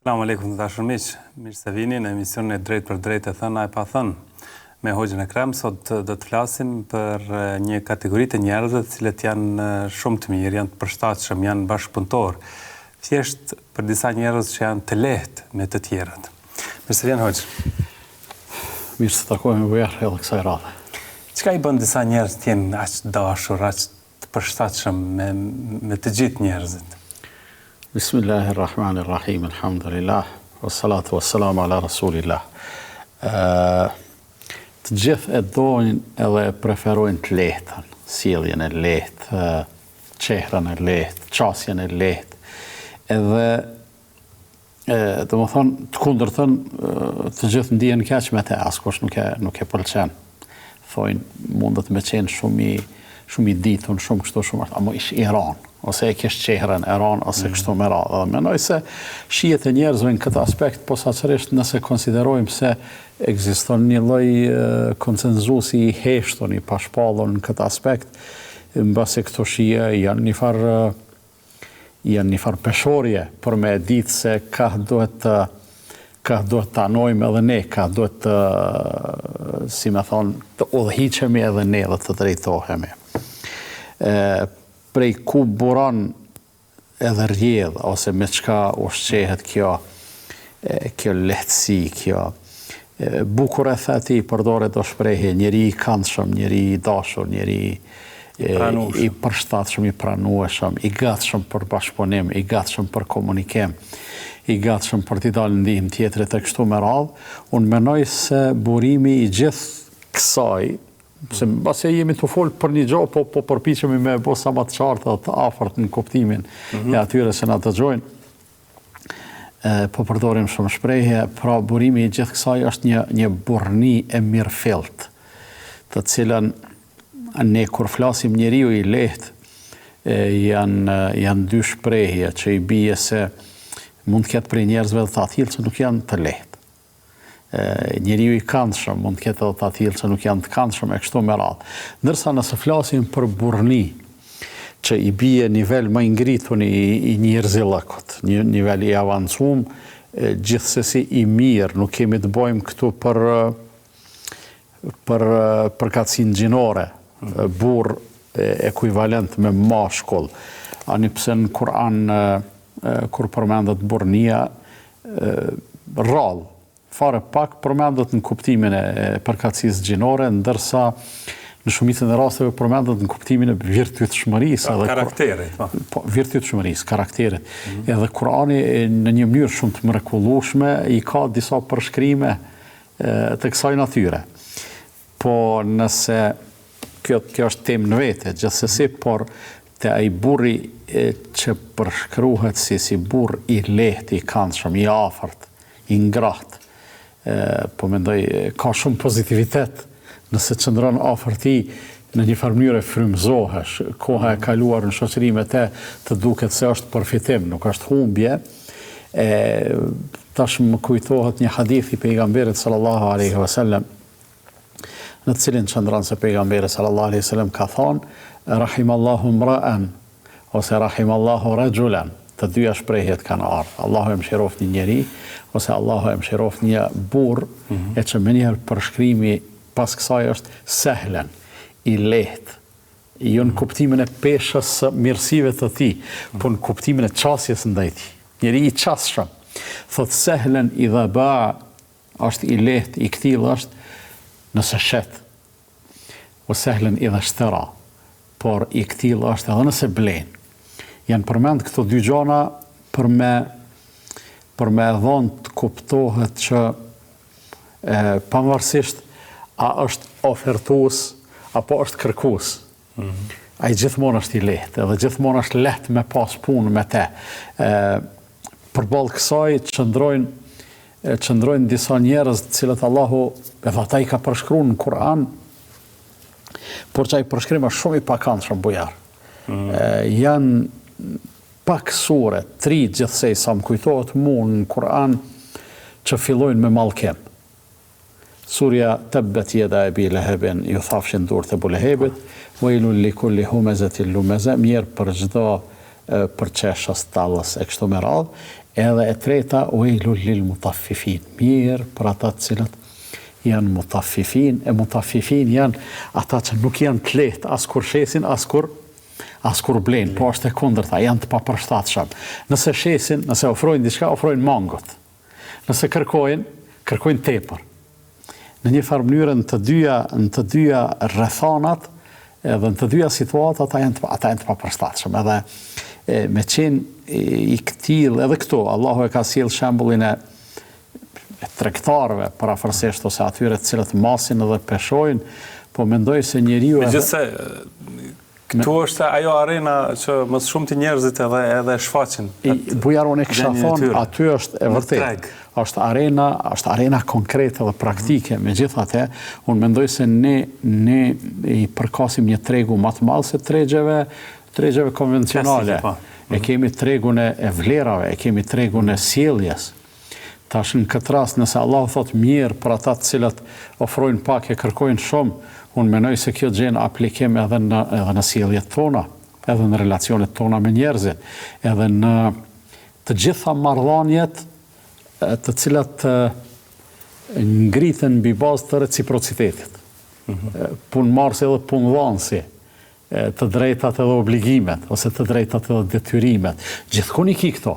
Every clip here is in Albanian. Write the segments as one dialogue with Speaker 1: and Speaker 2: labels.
Speaker 1: Selamu alaikum të dashur miq, mirë se vini në emisionin e Drejt për Drejt e thënë a e pa thënë. Me Hoxhën Ekrem sot do të flasim për një kategori të njerëzve të cilët janë shumë të mirë, janë të përshtatshëm, janë bashkëpunëtor. Thjesht për disa njerëz që janë të lehtë me të tjerët. Mirë se vjen Hoxhë.
Speaker 2: Mirë se takojmë vjerë edhe kësaj radhe.
Speaker 1: Çka i bën disa njerëz të jenë aq dashur, aq të përshtatshëm me të gjithë njerëzit?
Speaker 2: Bismillahirrahmanirrahim, alhamdulillah, wassalatu wassalamu ala rasulillah. Të gjithë e dojnë edhe preferojnë të lehtën, sjelljen e lehtë, çehrën e lehtë, qasjen e lehtë, edhe do më thonë të kundërtën të gjithë ndihen keq me te, askush nuk e pëlqen. Thojnë mundet me qenë shumë i ditun, shumë kështu, shumë ashtu, amo ish i ranë, ose e kish qehrën e ranë, ose kështu me radhë. Dhe menoj se shijet e njerëzve në këtë aspekt, posaçërisht nëse konsiderojmë se ekziston një lloj konsenzusi i heshtur, i pashpallur në këtë aspekt, mbasi këto shije janë një farë peshorje për me ditë se ka duhet të anojmë edhe ne, ka duhet të, si me thonë, të udhëhiqemi edhe ne dhe të drejtohemi. Prej ku buron edhe rjedh, ose me çka ushqehet kjo lehtësi, kjo bukur e thati përdore do shprehje, njeri i këndshëm, njeri i dashur, njeri i përshtatshëm, i pranueshëm, i gatshëm për bashkëpunim, i gatshëm për komunikim, i gatshëm për t'i dalë ndihmë tjetrit e kështu me radhë. Unë menoj se burimi i gjithë kësaj, se mbase jemi të folë për një gjohë, po përpiqemi me bo sa më të qartë dhe të afërt në kuptimin e atyre se na dëgjojnë. Po përdorim shumë shprehje, pra burimi i gjithë kësaj është një burni e mirëfillt, të cilën ne kur flasim njeriu i lehtë, janë dy shprehje që i bie se mund të ketë prej njerëzve dhe të tillë që nuk janë të lehtë. Njeriu i këndshëm mund të ketë edhe të tillë që nuk janë të këndshëm e kështu me radhë. Ndërsa nëse flasim për burni, që i bie nivel më i ngritur i njerëzillëkut, një nivel i avancuar, gjithsesi i mirë, nuk kemi të bëjmë këtu për përkatësinë gjinore, burr ekuivalent me mashkull. Ani pse në Kur'an kur përmendet burnia, rrallë, fare pak përmendet në kuptimin e përkatësisë gjinore, ndërsa në shumicën e rasteve përmendet në kuptimin e virtytshmërisë.
Speaker 1: Karakterit.
Speaker 2: Virtytshmërisë, karakterit. Edhe Kurani në një mënyrë shumë të mrekullueshme i ka disa përshkrime të kësaj natyre. Po nëse kjo është temë në vete, gjithsesi, por te ai burri që përshkruhet si burr i lehtë, i këndshëm, i afërt, i ngraht, po mendoj ka shumë pozitivitet nëse qëndron afër ti në një farë mënyrë frymëzohesh, koha e kaluar në shoqëri me te të duket se është përfitim, nuk është humbje. Tash më kujtohet një hadith i pejgamberit sallallahu alaihi wasallam, në të cilin qëndron se pejgamberi sallallahu alaihi wasallam ka thonë rahimallahu mra'an ose rahimallahu rajulan. Të dyja shprehjet kanë ardhur. Allahu e mëshiroft një njeri ose Allahu e mëshiroft një burr, e që më njëherë përshkrimi pas kësaj është sehlen, i lehtë, jo në kuptimin e peshës së mirësive të tij, por në kuptimin e qasjes ndaj tij. Njeri i qasshëm. Thot sehlen idha ba, është i lehtë, i ktill është nëse shet. O sehlen idha shtara, por i ktill është edhe nëse blen. Janë përmend këto dy gjona për me dhonë të kuptohet që pavarësisht a është ofertues apo është kërkues. Ai gjithmonë është i lehtë, edhe gjithmonë është lehtë me pas punë me te. Përballë kësaj qëndrojnë disa njerëz të cilët Allahu edhe ata i ka përshkruar në Kur'an, por që ai përshkrim është shumë i pakëndshëm bujar. Janë pak sure, 3 gjithsej sa më kujtohet mu në Kur'an që fillojnë me mallkim. Surja Tabbet yada Abi Lahabin ju thafshin durët e Abu Lahebit, wailul likulli humazatin lumazah, mirë për çdo për qeshës, tallës e kështu me radhë, Edhe e treta, uejlu lil mutaffifin. Mirë për ata të cilët janë mutaffifin, e mutaffifin janë ata që nuk janë të lehtë as kur shesin, as kur blenë, po është e kundërta, janë të papërshtatshëm. Nëse shesin, nëse ofrojnë diçka, ofrojnë mangut. Nëse kërkojnë tepër. Në një farë mënyrë në të dyja rrethanat edhe në të dyja situatat ata janë të papërshtatshëm. Edhe me qenë i këtill edhe këto, Allahu e ka sjell shembullin e tregtarëve parafërsisht ose atyre të cilët masin edhe peshojnë, po mendoj se njeriu
Speaker 1: këtu është ajo arena që më shumë të njerëzit edhe shfaqin.
Speaker 2: Bujarone kisha thonë, aty është e vërtet. Është arena konkrete dhe praktike. Megjithatë, unë mendoj se ne i përkasim një tregu më të madh se tregjeve konvencionale. E kemi tregun e vlerave, e kemi tregun e sjelljes. Tash në këtë rast, nëse Allah thot mirë për ata të cilët ofrojnë pak e kërkojnë shumë, unë menoj se kjo gjenë aplikim edhe në sjelljet tona, edhe në relacionet tona me njerëzit, edhe në të gjitha marrëdhëniet të cilat ngritën mbi bazë të reciprocitetit. Punëmarrësi edhe punëdhënësi, të drejtat edhe obligimet, ose të drejtat edhe detyrimet. Gjithkund i ki këto.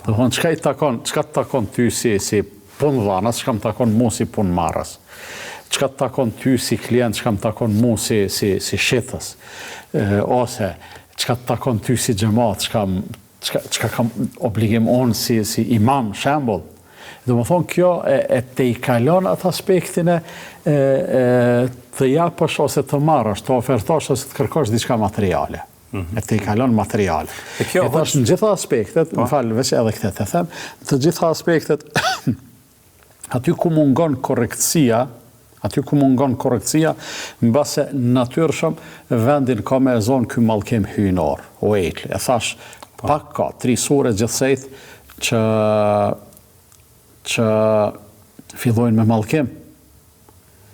Speaker 2: Do thonë, çka të takon ty si punëdhënës, çka më takon mu si punëmarrës. Çka të takon ty si klient, çka më takon mu si shitës. Ose çka të takon ty si xhamat, çka kam obligim unë si imam, shembull. Do më thonë, kjo e te i kalon atë aspektin të japësh ose të marrësh, të ofertosh ose të kërkosh diçka materiale. E te i kalon materiale. E tash në gjitha aspektet, më falë, veç edhe këtë të them, të gjitha aspektet, aty ku mungon korrektësia, në base natyrshëm, vendin ka me zonë ky mallkim hyjnor, ojl. E thash, pak ka, 3 sure gjithsejt që fillojnë me mallkim.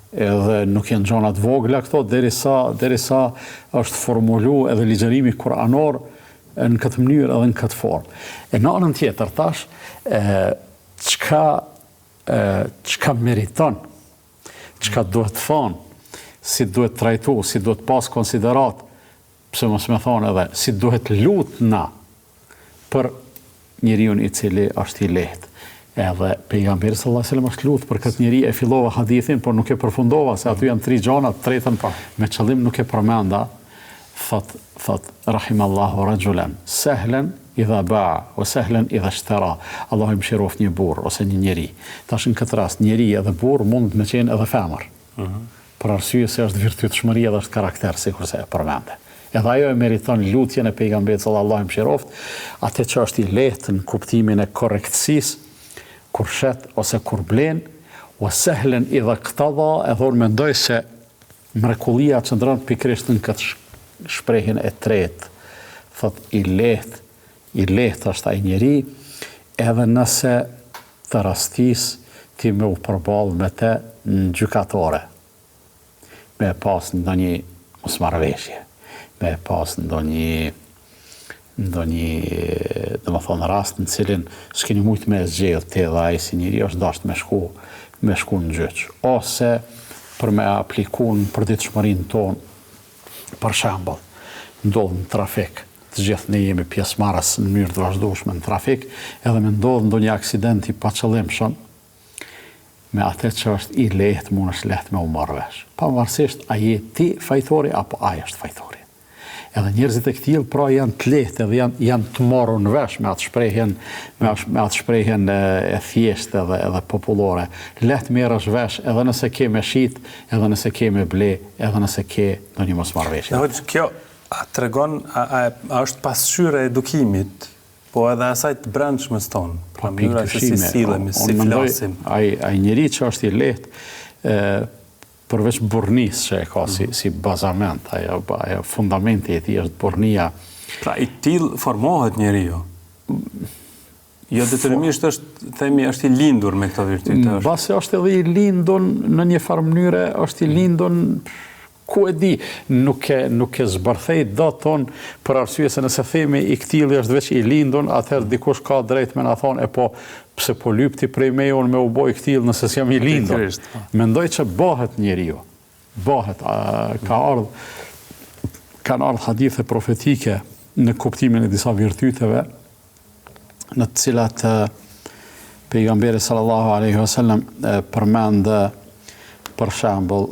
Speaker 2: Edhe nuk janë gjonat vogla këto, derisa është formulu edhe ligjërimi kuranor në këtë mënyrë edhe në këtë formë. E në anën tjetër tash, çka meriton, çka duhet thonë, si duhet trajtu, si duhet pas konsiderat, pse mos me thonë edhe, si duhet lutna për njeriu i cili është i lehtë. Edhe pejgamberi sallallahu alajhi wasallam është lutë për këtë njeri, e fillova hadithin, por nuk e përfundova, se aty janë 3 gjona, të tretën me qëllim nuk e përmenda. Thot rahimallahu rajulan sahlan idha ba'a wa sahlan idha ishtara. Allahu i mëshiroft një burr ose një njeri. Tash në këtë rast njeri edhe burr mund me qenë edhe femër. Për arsye se është virtytshmëria dhe është karakter, sikurse e përmende. Edhe ajo e meriton lutjen e pejgamberit sallallahu alajhi wasallam, atë që është i lehtë në kuptimin e korrektësisë, kur shet ose kur blen, o sehlen i dhe këtada, edhe unë mendoj se mrekullia qëndron pikrisht në këtë shprehjen e tretë. Thot i lehtë është ai njeri, edhe nëse të rastis ti me u përballë me te në gjykatore, me pas ndonjë mosmarrëveshje, me pas ndonjë dhe më thonë rast në cilin s'keni mujt me zgjedh te dhe ai si njëri është dasht me shku në gjyq. Ose për me apliku në përditshmërinë tonë, për shembull, ndodh në trafik, të gjithë ne jemi pjesëmarrës në mënyrë të vazhdueshme në trafik, edhe me ndodh ndonjë aksident i paqëllimshëm, me atë që është i lehtë, mund është lehtë me u marrë vesh. Pavarësisht a je ti fajtori apo ai është fajtori. Edhe njerëzit e këtillë pra janë të lehtë edhe janë të marrur në vesh me atë shprehjen e thjeshtë edhe popullore. Lehtë merresh vesh edhe nëse ke me shit, edhe nëse ke me ble, edhe nëse ke ndonjë mosmarrëveshje.
Speaker 1: Kjo tregon a është pasqyrë e edukimit, po edhe asaj të brendshmës tonë.
Speaker 2: Pa mënyra se si sillemi, si flasim. Ai njeri që është i lehtë përveç burnis që e ka si bazament, ajo fundamenti e tij është burnia.
Speaker 1: Pra i tillë formohet njeriu. Jo detyrimisht është i lindur me këto virtyte.
Speaker 2: Mbase është edhe i lindur në një farë mënyre, është i lindur Ku e di, nuk e zbërthej do ton për arsye se nëse themi i ktilli është veç i lindun, atëherë dikush ka drejt me na thonë pse po lypti prej meje unë me u boj ktill nëse s'jam i lindur. Mendoj që bëhet njeriu. Bëhet kanë ardhur hadithe profetike në kuptimin e disa virtyteve në të cilat pejgamberi sallallahu alaihi wasallam përmend për shembull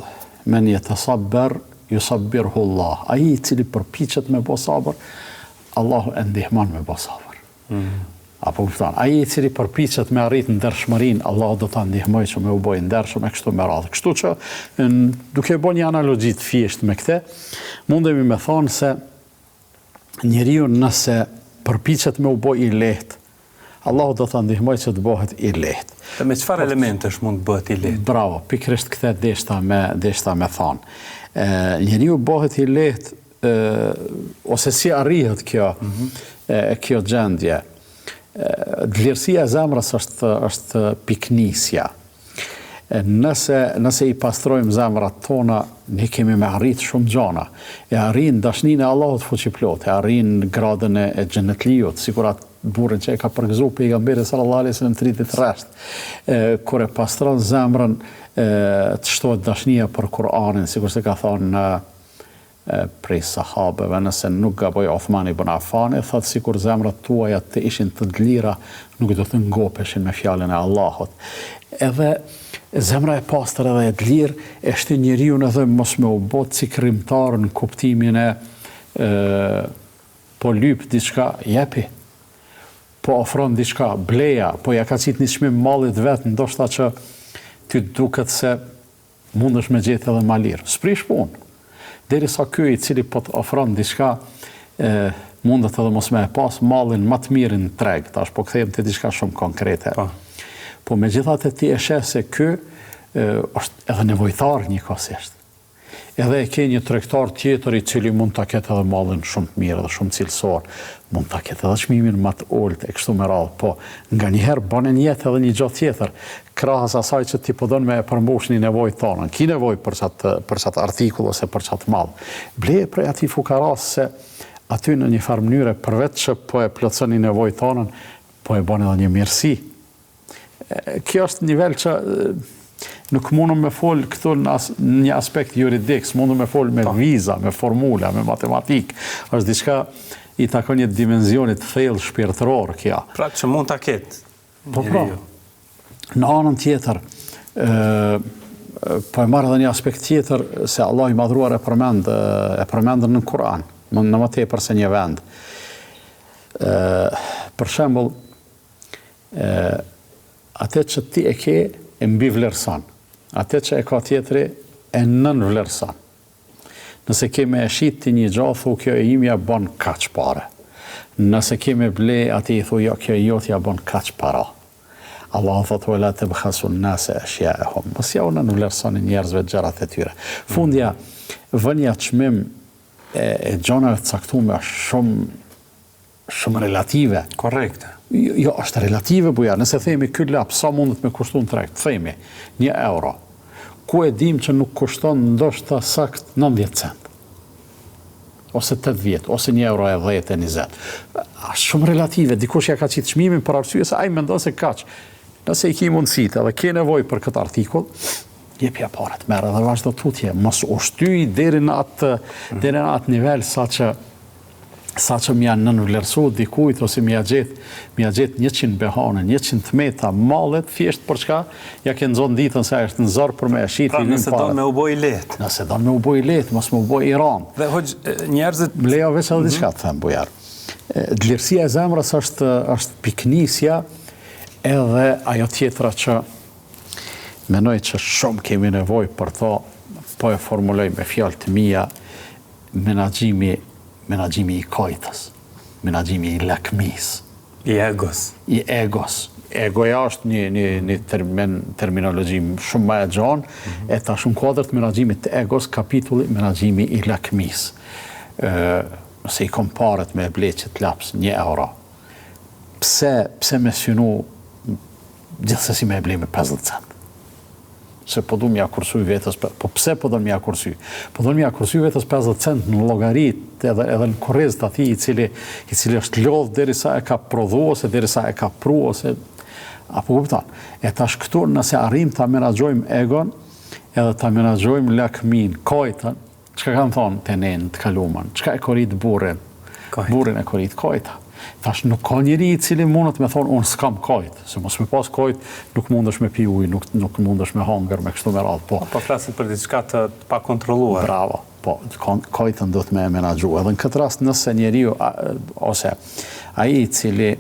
Speaker 2: men yatasabbar yusabbirhu Allah. Ai i cili përpiqet me bë sabër, Allahu e ndihmon me bë sabër. Apo kupton, ai i cili përpiqet me arrit ndershmërinë, Allahu do ta ndihmojë që me u bë i ndershëm e kështu me radhë. Kështu që duke bërë një analogji të thjeshtë me këtë, mundemi me thonë se njeriu nëse përpiqet me u bë i lehtë, Allahu do ta ndihmojë që të bëhet i lehtë.
Speaker 1: Dhe me çfarë elementesh mund të bëhet i lehtë?
Speaker 2: Bravo, pikërisht këtë deshta me thonë. Njeriu bëhet i lehtë ose si arrihet kjo gjendje. Vlerësia e zemrës është piknisja. Nëse i pastrojmë zemrat tona, ne kemi me arrit shumë gjana. E arrin dashninë e Allahut fuqiplot, e arrin gradën e xhenetliut, sikur atë burrin që e ka përgëzuar pejgamberi sallallahu alaihi wasallam 30 rresht. Kur e pastron zemrën, të shtohet dashnia për Kur'anin, sikur se ka thonë prej sahabeve, nëse nuk gaboj Uthmani ibn Affani, thotë sikur zemrat tuaja të ishin të lira, nuk do të ngopeshin me fjalën e Allahut. Edhe zemra e pastër edhe e të lirë e shtyn njeriu edhe mos me u bë cikrimtar në kuptimin e po lyp diçka, jepi. Po ofron diçka, bleja, po ja ka qit një çmim mallit vet, ndoshta që ty duket se mundesh me gjetë edhe ma lirë. S'prish punë. Derisa ky i cili po të ofron diçka, mundet edhe mos me e pas mallin më të mirë në treg, tash po kthehem te diçka shumë konkrete. Po megjithatë ti e sheh se ky është edhe nevojtar njëkohësisht. Edhe e ke një tregtar tjetër i cili mund ta ketë edhe mallin shumë të mirë dhe shumë cilësor, mund ta ketë edhe çmimin më të ulët e kështu me radhë, po nganjëherë bën në jetë edhe një gjë tjetër, krahas asaj që ti po don me përmbush një nevojë tonë. Ki nevojë për çat artikull ose për çat mall. Bleje prej atij fukaras se aty në një farë mënyrë përveç që po e plotson një nevojë tonë, po e bën edhe një mirësi. Kjo është nivel që nuk mundem me fol këtu në një aspekt juridik, mundem me fol me viza, me formula, me matematik. Është diçka i takon një dimensionit thellë shpirtëror kjo.
Speaker 1: Pra që mund ta ketë.
Speaker 2: Po pra. Në anën tjetër, po e marr edhe një aspekt tjetër se Allah i madhruar e përmend në Kur'an, në më tepër se një vend. Për shembull, atë që ti e ke e mbi vlerëson. Atë që e ka tjetri e nën vlerëson. Nëse keme e shit ti një gjë, thu kjo e imja bën kaq pare. Nëse keme ble, ati i thu jo, kjo e jotja bën kaq para. Allah thotë wala tabkhasu an-nasa ashya'ahum. Mos ja unë vlerësoni njerëzve gjërat e tyre. Fundja vënia çmim e gjonave të caktuara shumë relative.
Speaker 1: Korrekte.
Speaker 2: Jo, është relative, buja. Nëse themi ky lap sa mundet me kushtu në treg, themi 1 euro. Ku e dim që nuk kushton ndoshta sakt 90 cent. Ose 80, ose 1 euro e 10 e 20. Shumë relative, dikush ja ka qitë çmimin për arsye se ai mendon se kaq. Nëse i ki mundësitë edhe ke nevojë për këtë artikull, jepja parat, merr edhe vazhdo tutje, mos u shtyj deri në atë nivel sa që m'ja nënvlerësu dikujt ose m'ja gjet 100 behane, 100 tmeta, mallet, thjesht për çka ja ke nxon ditën se është në zor për me e shiti.
Speaker 1: Pra nëse do me u boj lehtë.
Speaker 2: Nëse do me u boj lehtë, mos me u boj i ran.
Speaker 1: Dhe hoq, njerëzit...
Speaker 2: Bleja veç edhe diçka të them, bujar. Dlirësia e zemrës është piknisja edhe ajo tjetra që menoj që shumë kemi nevojë për to, po e formuloj me fjalë të mia, menaxhimi i kojtës, menaxhimi i lakmis.
Speaker 1: I egos.
Speaker 2: I egos. Egoja është një terminologji shumë më e gjanë, e ta shumë kuadrët menaxhimit të egos, kapitulli menaxhimi i lakmis. Nëse i komparet me bleqet laps 1 euro, pse me synu gjithsesi me ble me 50 cent? se po du m'ja kursy vetës, po pse po do m'ja kursy? Po do m'ja kursy vetës 50 cent në llogarit edhe në korrezët atij i cili është lodh derisa e ka prodhu ose derisa e ka pru ose apo kupton. E tash këtu nëse arrim ta menaxhojmë egon edhe ta menaxhojmë lakmin, kojtën, çka kanë thonë te ne të kaluamën, çka e korrit burrin? Burrin e korrit kojta. Tash nuk ka njeri i cili mundet me thonë unë s'kam kojt, se mos me pas kojt nuk mundesh me pi ujë, nuk mundesh me hangër me kështu me radhë.
Speaker 1: Po flasim për diçka të pa kontrolluar.
Speaker 2: Bravo. Po kojtën do të me menaxhu. Edhe në këtë rast nëse njeriu ose ai i cili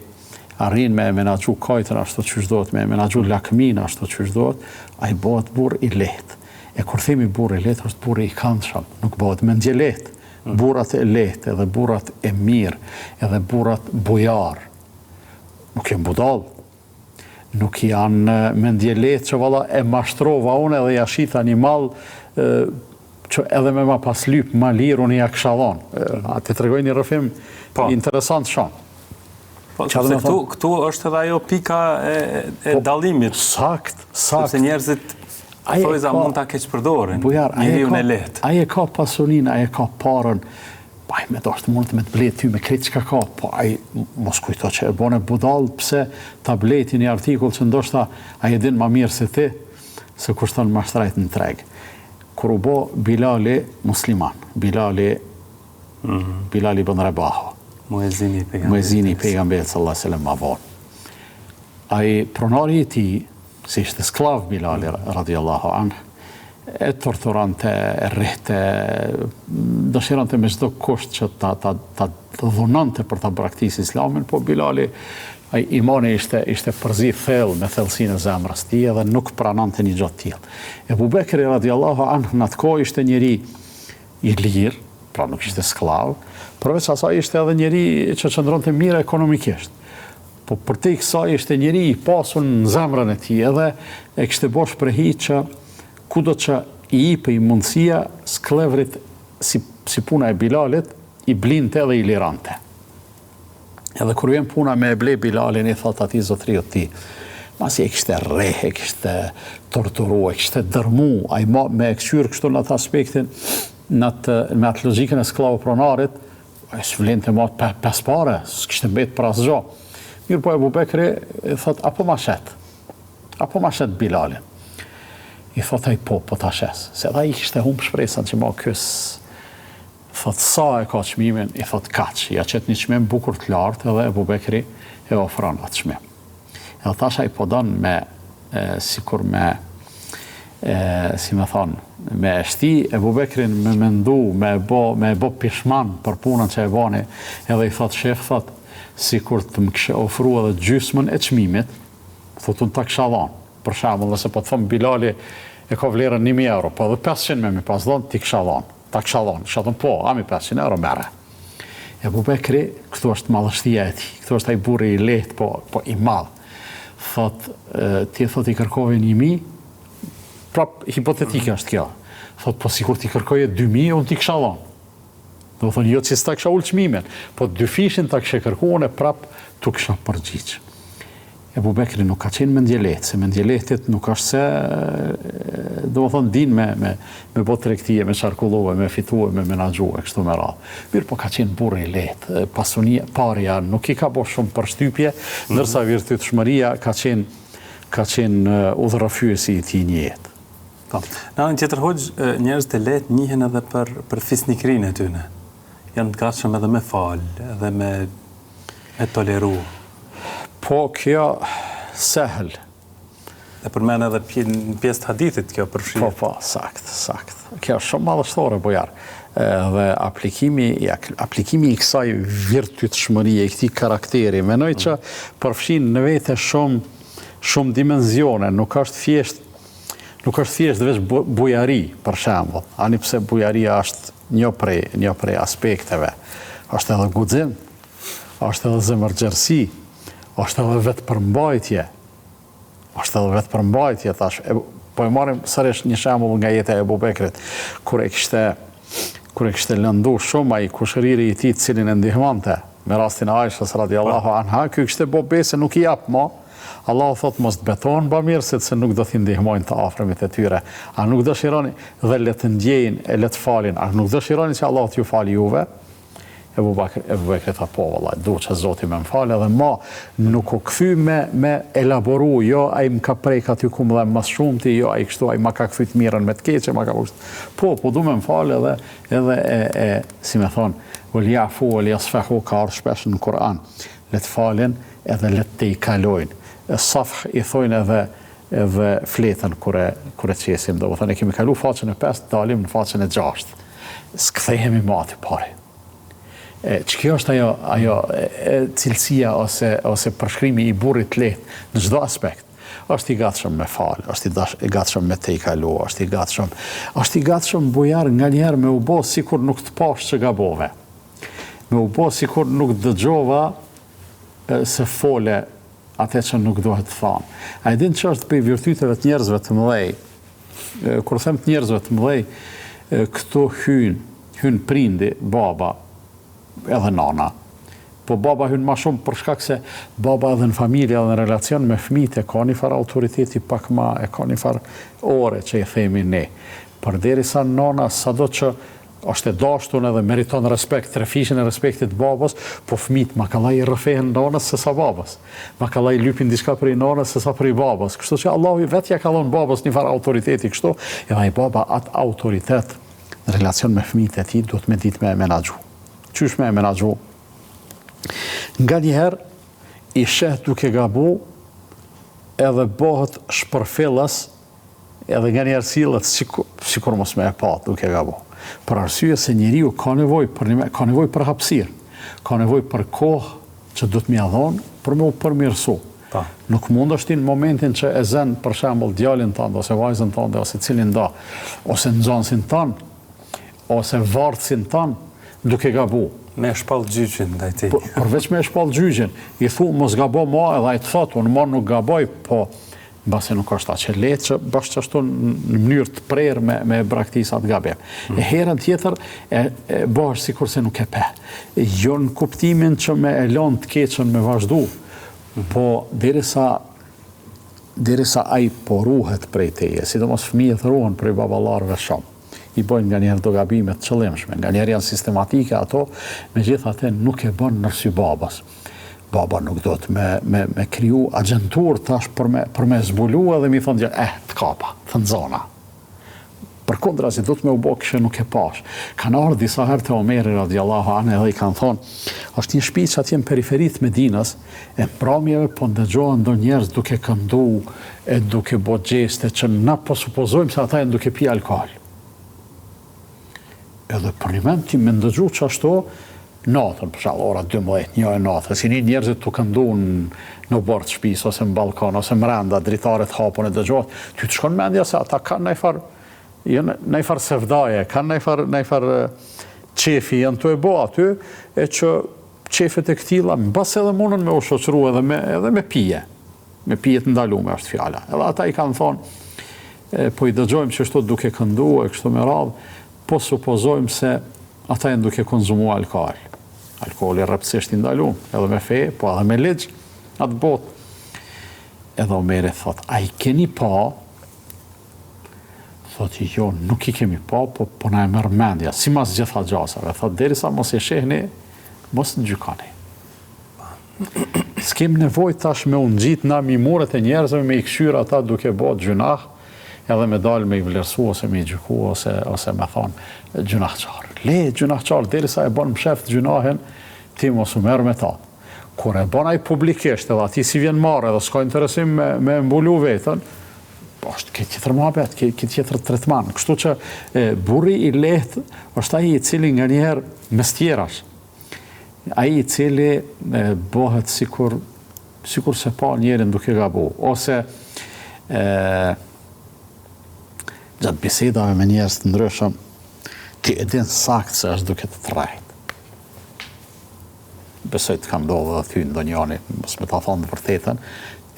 Speaker 2: arrin me menaxhu kojtën ashtu siç duhet, me menaxhu lakmin ashtu siç duhet, ai bëhet burr i lehtë. E kur themi burr i lehtë është burr i këndshëm, nuk bëhet mendje lehtë. Burrat e lehtë, edhe burrat e mirë, edhe burrat bujar, nuk janë budall, nuk janë mendje lehtë që valla e mashtrova unë edhe ja shita një mall që edhe me ma pas lyp ma lirë unë ja kisha dhonë. A të tregoj një rrëfim interesant shumë.
Speaker 1: Po, këtu është edhe ajo pika e dallimit.
Speaker 2: Sakt.
Speaker 1: Sepse njerëzit thojza mund ta keq përdorin. Njeriu e lehtë.
Speaker 2: Ai e ka pasurinë, ai e ka parën. Ai me dashur mund të më blet ty me krejt çka ka, po ai mos kujto që e bën budall pse ta bleti një artikull që ndoshta ai e din më mirë se ti se kushton mashtrajt në treg. Kur u bë Bilali musliman, Bilali ibn Rabaha, muezini pejgamberit sallallahu alaihi wasallam ma vonë. Ai pronari i tij, si ishte sklav Bilali radiallahu anhu, e torturante, e rrihte, dëshirante me çdo kusht që ta dhunonte për ta braktisë islamin, po Bilali, ai imani ishte përzi thellë me thellësinë e zemrës tij dhe nuk pranonte një gjë të tillë. Ebu Bekri radiallahu anhu në atë kohë ishte njeri i lirë, pra nuk ishte sklav, përveç asaj ishte edhe njeri që qëndronte mirë ekonomikisht. Po për te i kësaj ishte njeri i pasun në zemrën e tij edhe e kishte bosh prehi që kudo që i jepej mundësia sklevrit si puna e Bilalit i blinte edhe i lirante. Edhe kur vjen puna me e ble Bilalin i thot atij zotriut ti, masi e kishte rreh, e kishte torturu, e kishte dërmu, ai me e këshyr kështu në atë aspektin, me atë logjikën e sklavëpronarit, ai s'vlente më pas pare, s'kishte mbet për asgjë. Mirë po Ebu Bekri thot, apo ma shet Bilalin. I thot ai po ta shes. Se dhe i kishte humbë shpresën që ma kës, thot, sa e ka çmimin, i thot, kaq. Ja qet një çmim bukur të lartë edhe Ebu Bekri e ofron atë çmim. Edhe tash ai po don me, sikur me, si me thonë, me shti Ebu Bekrin me mendu, me bo pishman për punën që e bani, edhe i thot, shef, thot, si kur të më kështë ofru edhe gjysmën e çmimit, thot unë ta kësha dhanë. Për shembull, nëse po të thëmë Bilali e ka vlerën 1.000 euro, po edhe 500 me mi pas dhanë, ti kësha dhanë. Ta kësha dhanë. Kësha dhanë, po, ami 500 euro mere. Ebu Bekri, këtu është madhështia e tij, këtu është ai burri i lehtë, po i madh. Thot, ti thot i kërkove 1.000, prap hipotetike është kjo. Thot, po sikur ti kërkoje 2.000, unë ti kësha dhanë. Do thonë, jo që s'ta kësha ullë çmimin, po 2 fishin ta kësha kërkuan e prap tu kësha përgjigj. Ebu Bekri nuk ka qenë mendje lehtë, se mendje lehtit nuk është se, do thonë, din me bot tregtie, me qarkulluve, me fitue, me menaxhue, kështu me radhë. Mirë po ka qenë burri i lehtë, pasunia, parja, nuk i ka bo shumë përshtypje, ndërsa virtytshmëria ka qenë udhërrafyesi i tij një jetë.
Speaker 1: Në anë tjetër hoxh, njerëzit e lehtë njihen edhe për fisnikrinë e tyre. Janë të gatshëm edhe me falë, edhe me toleru.
Speaker 2: Po, kjo sehel.
Speaker 1: E përmen edhe në pjesë të hadithit kjo përfshirë.
Speaker 2: Po, sakt. Kjo është shumë madhështore, bojar. Dhe aplikimi i kësaj virtytshmërie, i këtij karakteri, menoj që përfshin në vete shumë dimensione, nuk është thjesht veç bujari, për shembull. Ani pse bujaria është një prej aspekteve. Është edhe guxim, është edhe zemërgjerësi, është edhe vetëpërmbajtje, tash. Po e marrim sërish një shembull nga jeta e Ebu Bekrit, kur e kishte lëndu shumë ai kushëriri i tij, cilin e ndihmonte, me rastin e Aishës radiallahu anha, ky kishte bo besë nuk i jap më, Allahu thot mos të beton bamirësit se nuk do t'i ndihmojnë të afërmit e tyre. A nuk dëshironi dhe le të ndjejnë e le të falin. A nuk dëshironi që Allahu t'ju fali juve? Ebu Bekri tha po, vallaj, du që Zoti me më falë, edhe ma nuk o këthy me elaboru, jo, a i më ka prejka t'ju kumë dhe mas shumë ti, jo, a i kështu, a i ma ka këthy të mirën me të keqe, ma ka kështu. Po du me më falë edhe si me thonë, vëll jafu, vëll jasfehu, ka ardhë shpesh në Kur'an, le të falin edhe le të i kalojnë. Safh i thojnë edhe fletën kure qesim, do më thënë, e kemi kalu faqen e 5, dalim në faqen e 6. S'kthehemi mati pari. Që kjo është ajo cilësia ose përshkrimi i burrit lehtë në çdo aspekt. Është i gatshëm me fal, është i gatshëm me te i kalu, është i gatshëm bujar nganjëherë me u bë sikur nuk të pash që gabove. Me u bë sikur nuk dëgjova se fole atë që nuk duhet të thamë. A e din që është për virtyteve të njerëzve të mëdhej. Kur them të njerëzve të mëdhej, këto hyn prindi, baba, edhe nana. Po baba hyn ma shumë për shkak se baba edhe në familje edhe në relacion me fëmijët e ka një farë autoriteti pak ma, e ka një farë ore që i themi ne. Përderisa nana, sado që është e dashtun edhe meriton respekt, trefishin e respektit babas, po fëmijët ma ka laj rrëfehen nanës se sa babas. Ma ka laj lypin diçka për i nanës se sa për i babas. Kështu që Allahu vetja ka dhënë babas një farë autoriteti kështu, edhe ai baba atë autoritet në relacion me fëmijët e tij duhet me ditë me menaxhu. Qysh me menaxhu? Nga njëherë i sheh duke gabu edhe bëhet shpërfillës edhe nga njerë sillet sikur mos me e pat duke gabu. Për arsye se njeriu ka nevojë për hapësirë, ka nevojë për kohë që do të m'ia dhon për me u përmirësu. Nuk mund është në momentin që e zën për shembull djalin tënd ose vajzën tënde ose cilin do, ose nxënësin tënd, ose vartësin tënd duke gabu.
Speaker 1: Me shpall gjyqin ndaj tij.
Speaker 2: Përveç me shpall gjyqin, i thu mos gabo ma edhe ai të thotë unë ma nuk gaboj, po mbase nuk është aq e lehtë që bashkë ashtu në mënyrë të prerë me braktisat gabim. E herën tjetër e bësh sikur se nuk e pe. Jo në kuptimin që me e lën të keqën me vazhdu, po derisa ai po ruhet prej teje, sidomos fëmijët ruhen prej baballarëve shumë. I bojnë nga njerë do gabimet qëllimshme, nga njerë janë sistematike ato, me gjithë atë nuk e bën nërsy babas. Baba nuk do të me kriju agentur tash për me zbulu edhe mi thonë të kapa, të nxona. Për kundra si do të me u bo kështë nuk e pash. Kanë ardhur disa herë të Omeri radiallahu anhu edhe i kanë thonë, është një shtëpi që atje në periferit Medinës, e mbrëmjeve po ndëgjohen do njerëz duke këndu, e duke bo gjeste që na po supozojmë se ata janë duke pi alkohol. Edhe për një mend ti me ndëgju që ashtu natën, për shkak ora 12, 1 e natës, si një njerëzit të këndun në bord shtëpis, ose në balkon, ose mrenda, dritaret hapun e dëgjohet, ty të shkon mendja se ata kanë ndaj farë sevdaje, kanë ndaj farë qefi janë të e bo aty, e që qefet e këtilla, mbas edhe mundën me u shoqëru edhe me pije. Me pije të ndalume është fjala. Edhe ata i kanë thonë, po i dëgjojmë që shto duke këndu e kështu me radhë, po supozojmë se ata janë duke konzumu alkohol. Alkoholi rreptësisht i ndaluar, edhe me fe, po edhe me ligj, atë botë. Edhe Omeri thot, a i keni pa? Thot, jo, nuk i kemi pa, po na e merr mendja, si mas gjitha gjasave. Thot, derisa mos e shehni, mos në gjykani. S'kem nevojë tash me u ngjit na mimurët e njerëzve me i këshyr ata duke bërë gjunah, edhe me dalë me i vlerësu ose me i gjyku ose me thonë gjunahçar. Le gjunahçar derisa e bën msheft gjunahin, ti mos u merr me ta. Kur e bën ai publikisht edhe ati si vjen marrë edhe s'ka interesim me mbulu vetën, po është këtë tjetër muhabet, këtë tjetër tretman. Kështu që burri i lehtë është ai i cili nganjëherë mes tjerash, ai i cili bëhet sikur se pa njerin duke gabu, ose gjatë bisedave me njerëz të ndryshëm, ti e din sakt se është duke të trajt. Besoj të kam ndodhur aty ndonjëri, mos me ta thonë të vërtetën,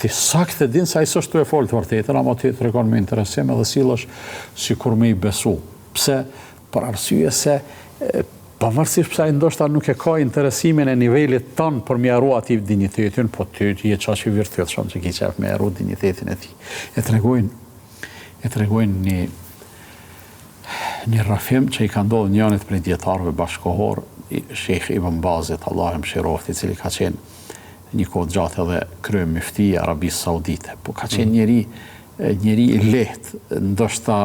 Speaker 2: ti sakt e din se ai s'është tu e fol të vërtetën, ama ti tregon me interesim edhe sillesh sikur me i besu. Pse? Për arsye se Pavarësisht pse ai ndoshta nuk e ka interesimin e nivelit ton për mi harru atij dinjitetin, po ty je çaq i vërtet shumë që ke qef me harru dinjitetin e tij. E tregojnë një rrafim që i ka ndodhur njënit prej dietarëve bashkohor, Sheikh Ibn Bazit, Allah e mëshiroft, i cili ka qenë një kohë gjatë edhe kryeministri i Arabisë Saudite, po ka qenë njëri i lehtë, ndoshta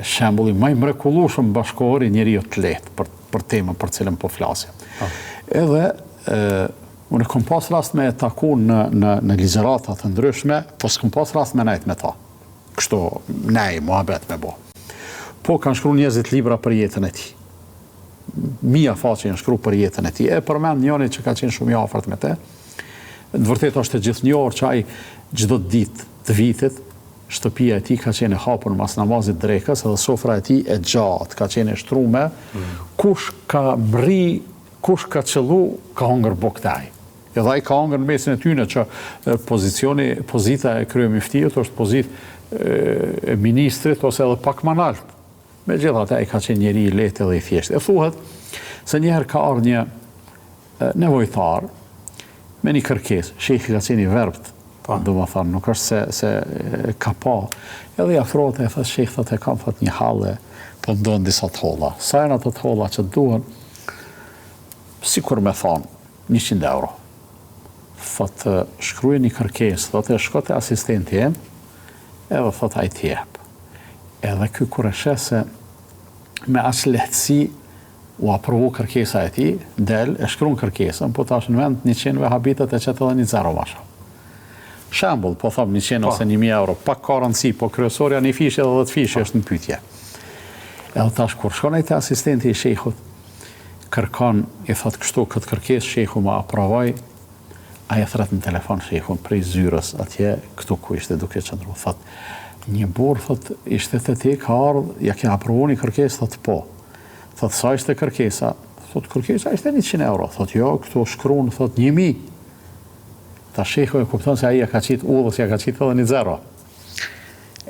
Speaker 2: shembulli më i mrekullueshëm bashkohor i njeriu të lehtë për temën për cilën po flasim. Edhe unë kam pas rast me taku në ligjërata të ndryshme, po s'kam pas rast me nejt me ta. Kështu nej, muhabet me bo. Po kanë shkruar njerëzit libra për jetën e tij. Mia faqe janë shkruar për jetën e tij. E përmend njëri që ka qenë shumë i afërt me te. Në vërtetë është e gjithnjohur që ai çdo ditë të vitit shtëpia e tij ka qenë e hapur mas namazit drekës, edhe sofra e tij e gjatë ka qenë e shtrume. Kush ka mri, kush ka qellu, ka hongër boktaj. Edhe ai ka hongër në mesin e tyre që pozita e kryeministrit është pozitë e ministrit ose edhe pak më lart. Megjithatë ai ka qenë njeri i lehtë dhe i thjeshtë. E thuhet se njëherë ka ardhur një nevojtar me një kërkesë. Sheikhi ka qenë i verbët, domethënë nuk është se ka pa. Edhe i afrohet e thash Sheikh, thotë kam fat një hallë, po ndon disa tholla. Sa janë ato tholla që duhen? Sikur me thonë 100 euro. Thotë shkruaj një kërkesë, thotë shko te asistenti im, edhe thotë ai t'i jep. Edhe ky kur e sheh se me aq lehtësi u aprovu kërkesa e tij, del e shkruan kërkesën, po tash në vend 100 habitet e çet edhe një zero masha. Shembull, po them 100 ose 1000 euro, pak ka rëndësi, po kryesorja një fishë edhe 10 fishë është në pyetje. Edhe tash kur shkon ai te asistenti i shejhut, kërkon, i thot kështu këtë kërkesë shehu ma aprovoj, ai e thret në telefon shehun prej zyrës atje, këtu ku ishte duke qëndru, thot, një burr, thot, ishte te ti ka ardhur, ja ke aprovuar një kërkesë, thot po. Thot, sa ishte kërkesa? Thot, kërkesa ishte 100 euro. Thot, jo, këtu shkruan, thot, 1000. Ta shehu e kupton se ai ja ka qit udhës, ja ka qit edhe një zero.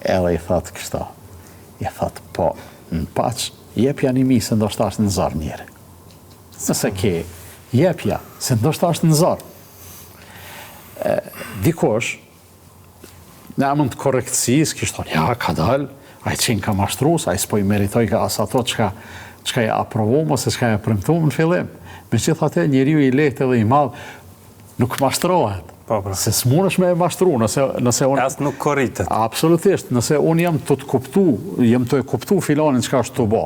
Speaker 2: Edhe i thot kështu. I thot, po, në paç, jepja 1000 se ndoshta është në zor njëri. Nëse ke, jepja, se ndoshta është në zor. Dikosh, në amën të korrektësisë, kishtë thonë, ja, ka dalë, a i qenë ka mashtrues, a i s'po i meritoj ka as ato çka i aprovuam ose çka i premtuam në fillim. Megjithatë, njeriu i lehtë edhe i madh nuk mashtrohet. Se s'mundesh me e mashtru, nëse unë...
Speaker 1: As nuk korritet.
Speaker 2: Absolutisht, nëse unë jam të e kuptu filanin çka është të bë.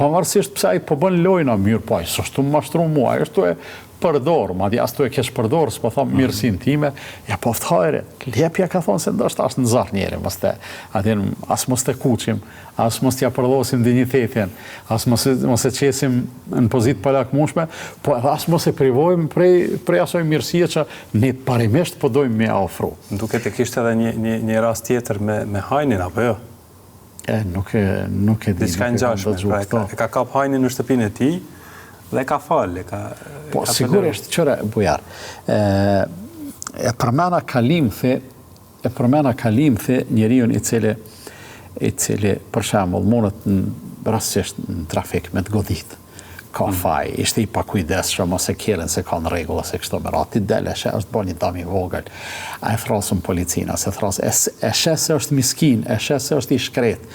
Speaker 2: Pavarësisht pse ai po bën lojna mirë, po ai s'është të mashtru mua, ai është të e përdor, madje as të e kesh përdor, s'po them mirësinë time, ja po fthajre. Lepja ka thonë se ndoshta është në zar njëri, as mos të kuqim, as mos t'ja përdosim dinjitetin, as mos e qesim në pozitë palakmueshme, po as mos e privojmë prej asoj mirësie që ne parimisht po dojmë me ofru.
Speaker 1: Duket e kishte edhe një rast tjetër me hajnin, apo jo?
Speaker 2: Nuk e di.
Speaker 1: Diçka ngjashme, pra e ka kap hajnin në shtëpinë e tij dhe ka falë.
Speaker 2: Po, sigurisht, qëre, bujar, e përmena kalim the njeriun i cili për shembull mundet rastësisht në trafik me të godit. Ka faj, ishte i pakujdesshëm ose kjerën se ka në rregull ose kështu me radhë, ti del e sheh, është bën një dëm i vogël. Ai thrasën policinë, se thrasë, e sheh se është miskin, e sheh se është i shkret,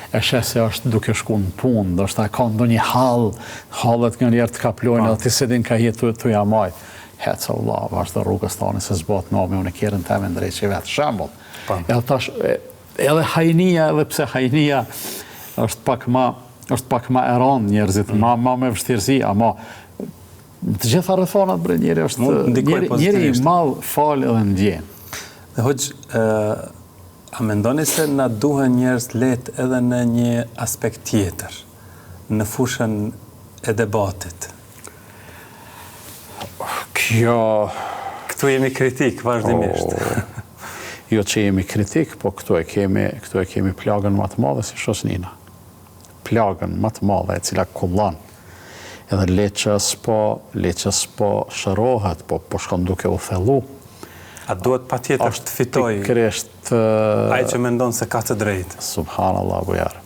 Speaker 2: e sheh se është duke shku në punë, ndoshta ka ndonjë hallet nganjëherë të kaplojnë, edhe ti se din ka jetu tu ja maj. Hec Allah, vazhdo rrugës tani se zbot nomi, unë kjerën teme ndrejt që vetë shembull. Edhe hajnia, edhe pse hajnia është pak ma e rëndë njerëzit, ma me vështirësi, ama të gjitha rrethonat bre njeri është njeri i madh falë edhe ndjen.
Speaker 1: Dhe hoxh, a mendoni se na duhen njerëz lehtë edhe në një aspekt tjetër, në fushën e debatit? Këtu jemi kritik vazhdimisht.
Speaker 2: Jo që jemi kritik, po këtu e kemi plagën më të madhe si shoqënina. Plagën më të madhe e cila kullon. Edhe leqës po shërohet, po shkon duke u thellu.
Speaker 1: A duhet patjetër të fitoj ai që mendon se ka të drejtë?
Speaker 2: Subhanallahu bujar.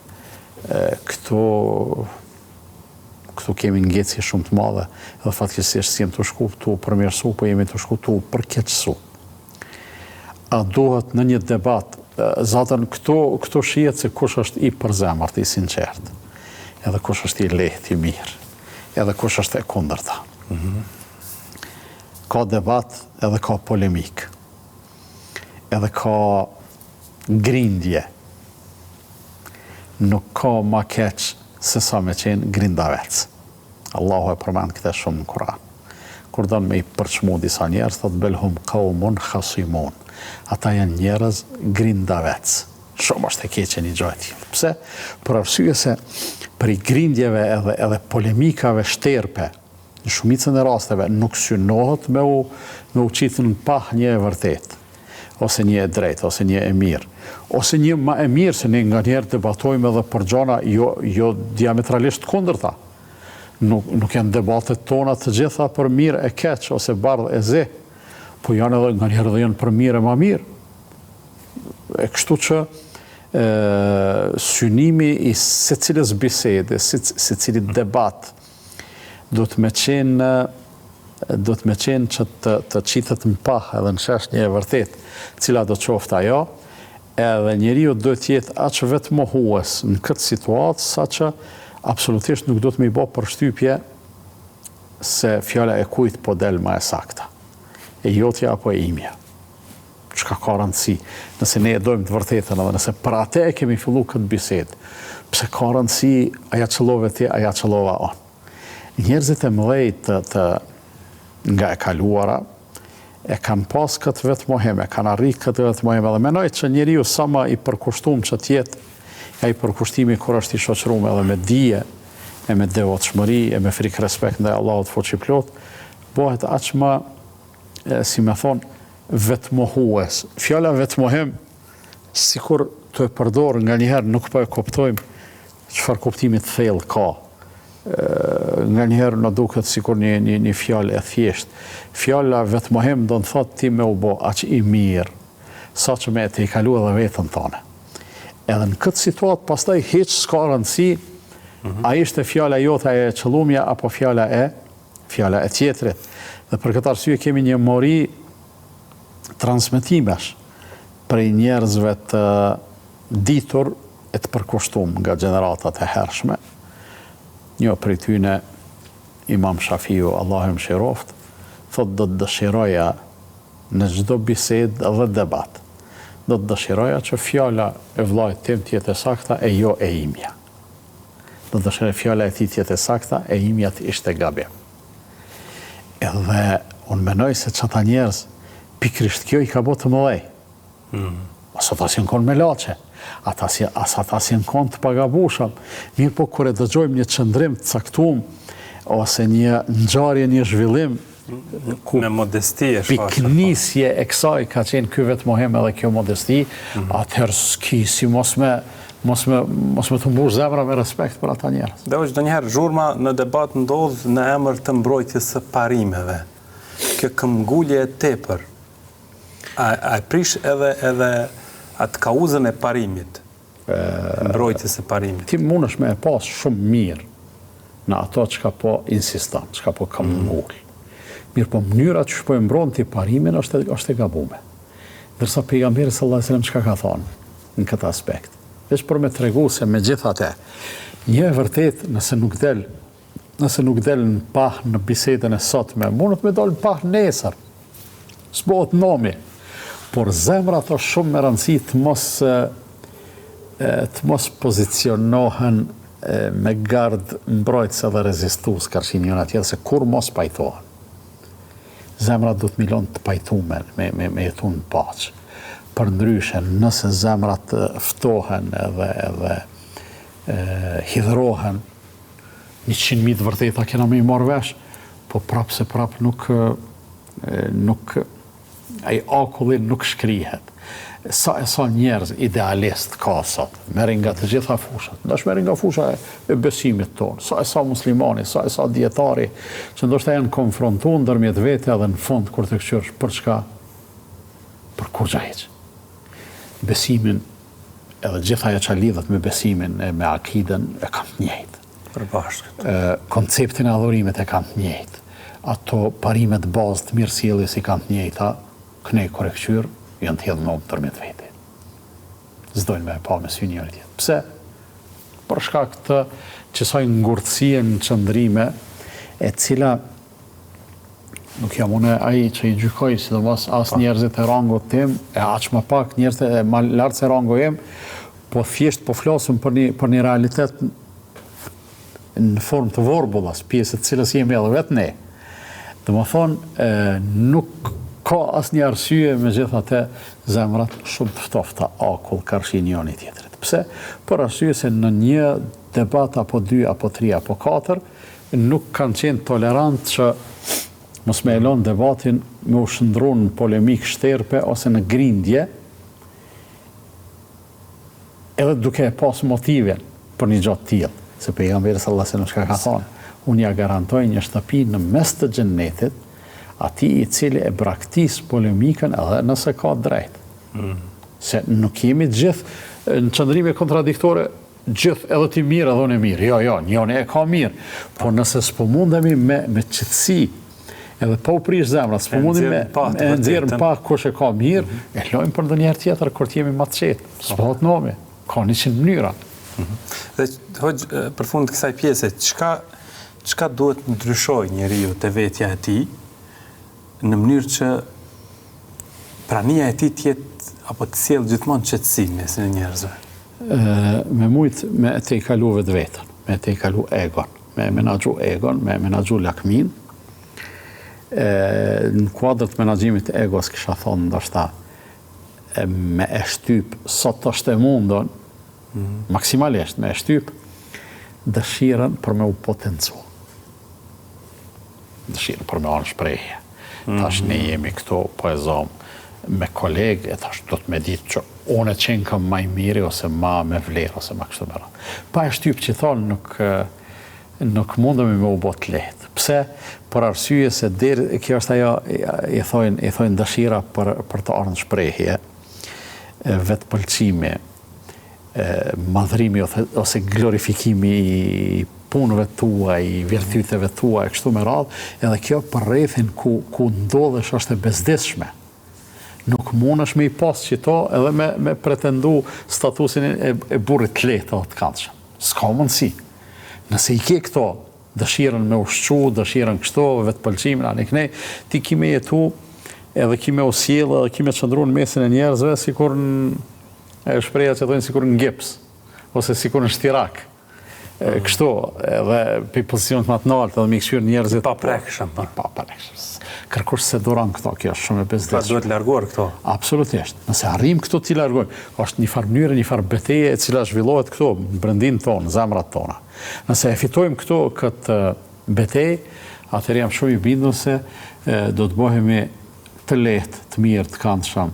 Speaker 2: këtu kemi ngjecje shumë të madhe dhe fatkeqësisht si jemi të shku tu përmirësu, po jemi të shku tu përkeqësu. A duhet në një debat, zatën këto shihet se kush është i përzemërt, i sinqert, edhe kush është i lehtë, i mirë, edhe kush është e kundërta. Ka debat edhe ka polemik, edhe ka grindje. Nuk ka ma keq se sa me qenë grindavec. Allahu e përmend këtë shumë në Kur'an. Kur don me i përçmu disa njerëz, thot belhum qaumun khasimun. Ata janë njerëz grindavec. Shumë është e keqe një gjë e tillë. Pse? Për arsye se për i grindjeve edhe polemikave shterpe, në shumicën e rasteve nuk synohet me u qitë në pah një e vërtet, ose një e drejt, ose një e mirë, ose një ma e mirë, se ne nga njerë debatojmë edhe për gjona jo diametralisht kundërta. Nuk janë debatet tona të gjitha për mirë e keq, ose bardh e zi, po janë edhe nga njerë dhe janë për mirë e ma mirë. E kështu që synimi i secilës bisede, secilit debat, do të me qenë që të qitet në pah edhe në shesh një e vërtet, cila do qofta ajo, edhe njeriu do të jetë aq vetë mohues në këtë situatë, sa që absolutisht nuk do të me i bo përshtypje se fjala e kujt po del ma e sakta. E jotja apo e imja. Çka ka rëndësi, nëse ne e dojmë të vërtetën edhe nëse për atë e kemi fillu këtë bisedë, pse ka rëndësi aja qëllove ti, aja qëllova on. Njerëzit e mëdhej nga e kaluara e kanë pas këtë vetmohem, e kanë arrit këtë vetmohem, edhe menoj që njeriu sa më i përkushtuar që të jetë, ai përkushtimi kur është i shoqëruar edhe me dije, e me devotshmëri, e me frikë respekt ndaj Allahut fuqiplot, bëhet aq më, si me thon, vetmohues. Fjala vetmohem, sikur të e përdor nga njëherë nuk po e kuptojmë çfarë kuptimi të thellë ka. Nga njëherë në duket sikur një fjalë e thjesht. Fjala vetmohem do të thotë ti me u bë aq i mirë, sa që me të i kalu edhe vetën tonë. Edhe në këtë situatë pastaj hiç s'ka rëndësi, a ishte fjala jote e qëllumja apo fjala e tjetrit. Dhe për këtë arsye kemi një mori transmetimesh prej njerëzve të ditur e të përkushtuar nga gjeneratat e hershme. Një prej tyne, Imam Shafiu, Allahu mëshiroft, thot do të dëshiroja në çdo bisedë dhe debat, do të dëshiroja që fjala e vllajt tim të jetë e sakta e jo e imja. Do të dëshiroja fjala e tij të jetë e sakta e imja të ishte gabim. Edhe unë menoj se çata njerëz pikrisht kjo i ka bërë të mëdhej. Ose ata si në me laçe. Ata si në konë të pagabushëm. Mirë po kur e dëgjojmë një qëndrim të caktuar ose një ngjarje, një zhvillim
Speaker 1: me modesti e
Speaker 2: piknisje e kësaj ka qenë ky vetmohem edhe kjo modesti, atëherë s'ki si mos me të mbush zemra me respekt për ata njerëz.
Speaker 1: Dhe është ndonjëherë zhurma në debat ndodh në emër të mbrojtjes së parimeve. Kjo këmbgulje e tepër a e prish edhe atë kauzën e parimit, mbrojtjes së parimit.
Speaker 2: Ti mundesh me e pas shumë mirë në ato çka po insiston, çka po këmbgull. Mirë po mënyra që po e mbron ti parimin është e gabuar. Ndërsa pejgamberi sallallahu alajhi wasallam çka ka thonë në këtë aspekt. Veç për me tregu se megjithatë, një e vërtet nëse nuk del në pah në bisedën e sotme, mundet me dal në pah nesër. S'bëhet nomi. Por zemrat është shumë me rëndësi të mos pozicionohen me gard mbrojtës dhe rezistues karshin njëna tjetër, se kur mos pajtohen. Zemrat do të milon të pajtumen, me jetu në paqë. Për ndryshe, nëse zemrat ftohen edhe hidhrohen, 100.000 të vërteta kena me i marrë vesh, po prapë se prapë nuk ai akullin nuk shkrihet. Sa njerëz idealist ka sot, merrin nga të gjitha fushat. Ndash merrin nga fusha e besimit tonë, sa muslimani, sa dietari, që ndoshta janë konfrontuar ndërmjet vete edhe në fund kur të kthyesh për çka? Për kurrë hiç. Besimin edhe gjithë ajo që lidhet me besimin e me akiden e kam të njëjtë.
Speaker 1: Përbashkët.
Speaker 2: Konceptin e adhurimit e kanë të njëjtë. Ato parimet bazë të mirësjelljes i kanë të njëjta, kënej kur e këqyr, janë të hedhë në tërmjet vete. S'dojnë me pa me sy njëri tjetër. Pse? Për shkak të qësaj ngurtësie në qëndrime, e cila nuk jam une aji që i gjykoj, sidomos as njerëzit e rangot tim, e aq më pak njerëzit e ma lartë se rango jem, po thjesht po flasëm për një realitet në formë të vorbullas, pjesët cilës jemi edhe vetë ne. Dhe më thonë, nuk ka asë një arsye me gjitha te zemrat shumë të ftofta akull karshi njëni tjetërit. Pse? Për arsye se në një debat apo 2, apo 3, apo 4, nuk kanë qenë tolerant që mos me elon debatin me u shëndru në polemik shterpe ose në grindje, edhe duke e pas motive për një gjatë tillë. Se pejgamberi sallallahu alajhi wasallam çka ka thonë, unë ja garantoj një shtëpi në mes të xhennetit, atij i cili e braktis polemikën edhe nëse ka drejt. Se nuk jemi gjithë në qëndrime kontradiktore, gjithë edhe ti mirë edhe unë e mirë. Jo, njëri e ka mirë. Po nëse s'po mundemi me qetësi, edhe po u prish zemrat, s'po mundemi me nxjerrë pak kush e ka mirë, e lojmë për ndonjëherë tjetër kur jemi më të qetë. S'po të nomi. Ka 100 mënyra.
Speaker 1: Dhe hoxh, për fund të kësaj pjese, çka duhet ndryshoj njeriu te vetja e tij në mënyrë që prania e tij të jetë apo të sjellë gjithmonë qetësi mesin e njerëzve?
Speaker 2: Me të i kalu vetën, me të i kalu egon, me menaxhu egon, me menaxhu lakmin. Në kuadrët menaxhimit të egos kisha thonë ndoshta me e shtyp sot është e mundon, maksimalisht me e shtyp dëshirën për me u potencu. Dëshirën për me anë shprehje. Tash ne jemi këto, po e zomë me kolegë, e tash do të me ditë që unë e qenë kam maj miri, ose ma me vlerë, ose ma kështu me radhë. Pa e shtyp që thonë nuk mundemi me u bot lehtë. Pse? Për arsye se kjo është ajo, i thojnë dëshira për të ardhur shprehje, vetë pëlqimi, madhrimi ose glorifikimi i punëve tua, i virtyteve tua, e kështu me radhë, edhe kjo për rrethin ku ndodhesh është e bezdishme. Nuk mundesh me i pas qito edhe me pretendu statusin e burrit të lehtë o të këndshëm. S'ka mundësi. Nëse i ke këto, dëshirën me ushqu, dëshirën kështu, vetë pëlqimin, anik ne, ti kime jetu, edhe kime u sjellë, edhe kime qëndru në mesin e njerëzve, sikur në shpreha që thojnë sikur në gips, ose sikur në shtirak. Kështu, edhe për pozicionet më të lartë, edhe me i këshyrë njerëzit.
Speaker 1: Pa prekshëm.
Speaker 2: Pa prekshëm. Kërkush se duran këto, kjo është shumë e bezdeshme.
Speaker 1: Pra duhet larguar këto?
Speaker 2: Absolutisht. Nëse arrim këto t'i largojmë, është një farë mënyrë, një farë beteje e cila zhvillohet këto, në brendin tonë, zemrat tona. Nëse e fitojmë këto këtë betejë, atëherë jam shumë i bindur se do të bëhemi të lehtë, të mirë, të këndshëm,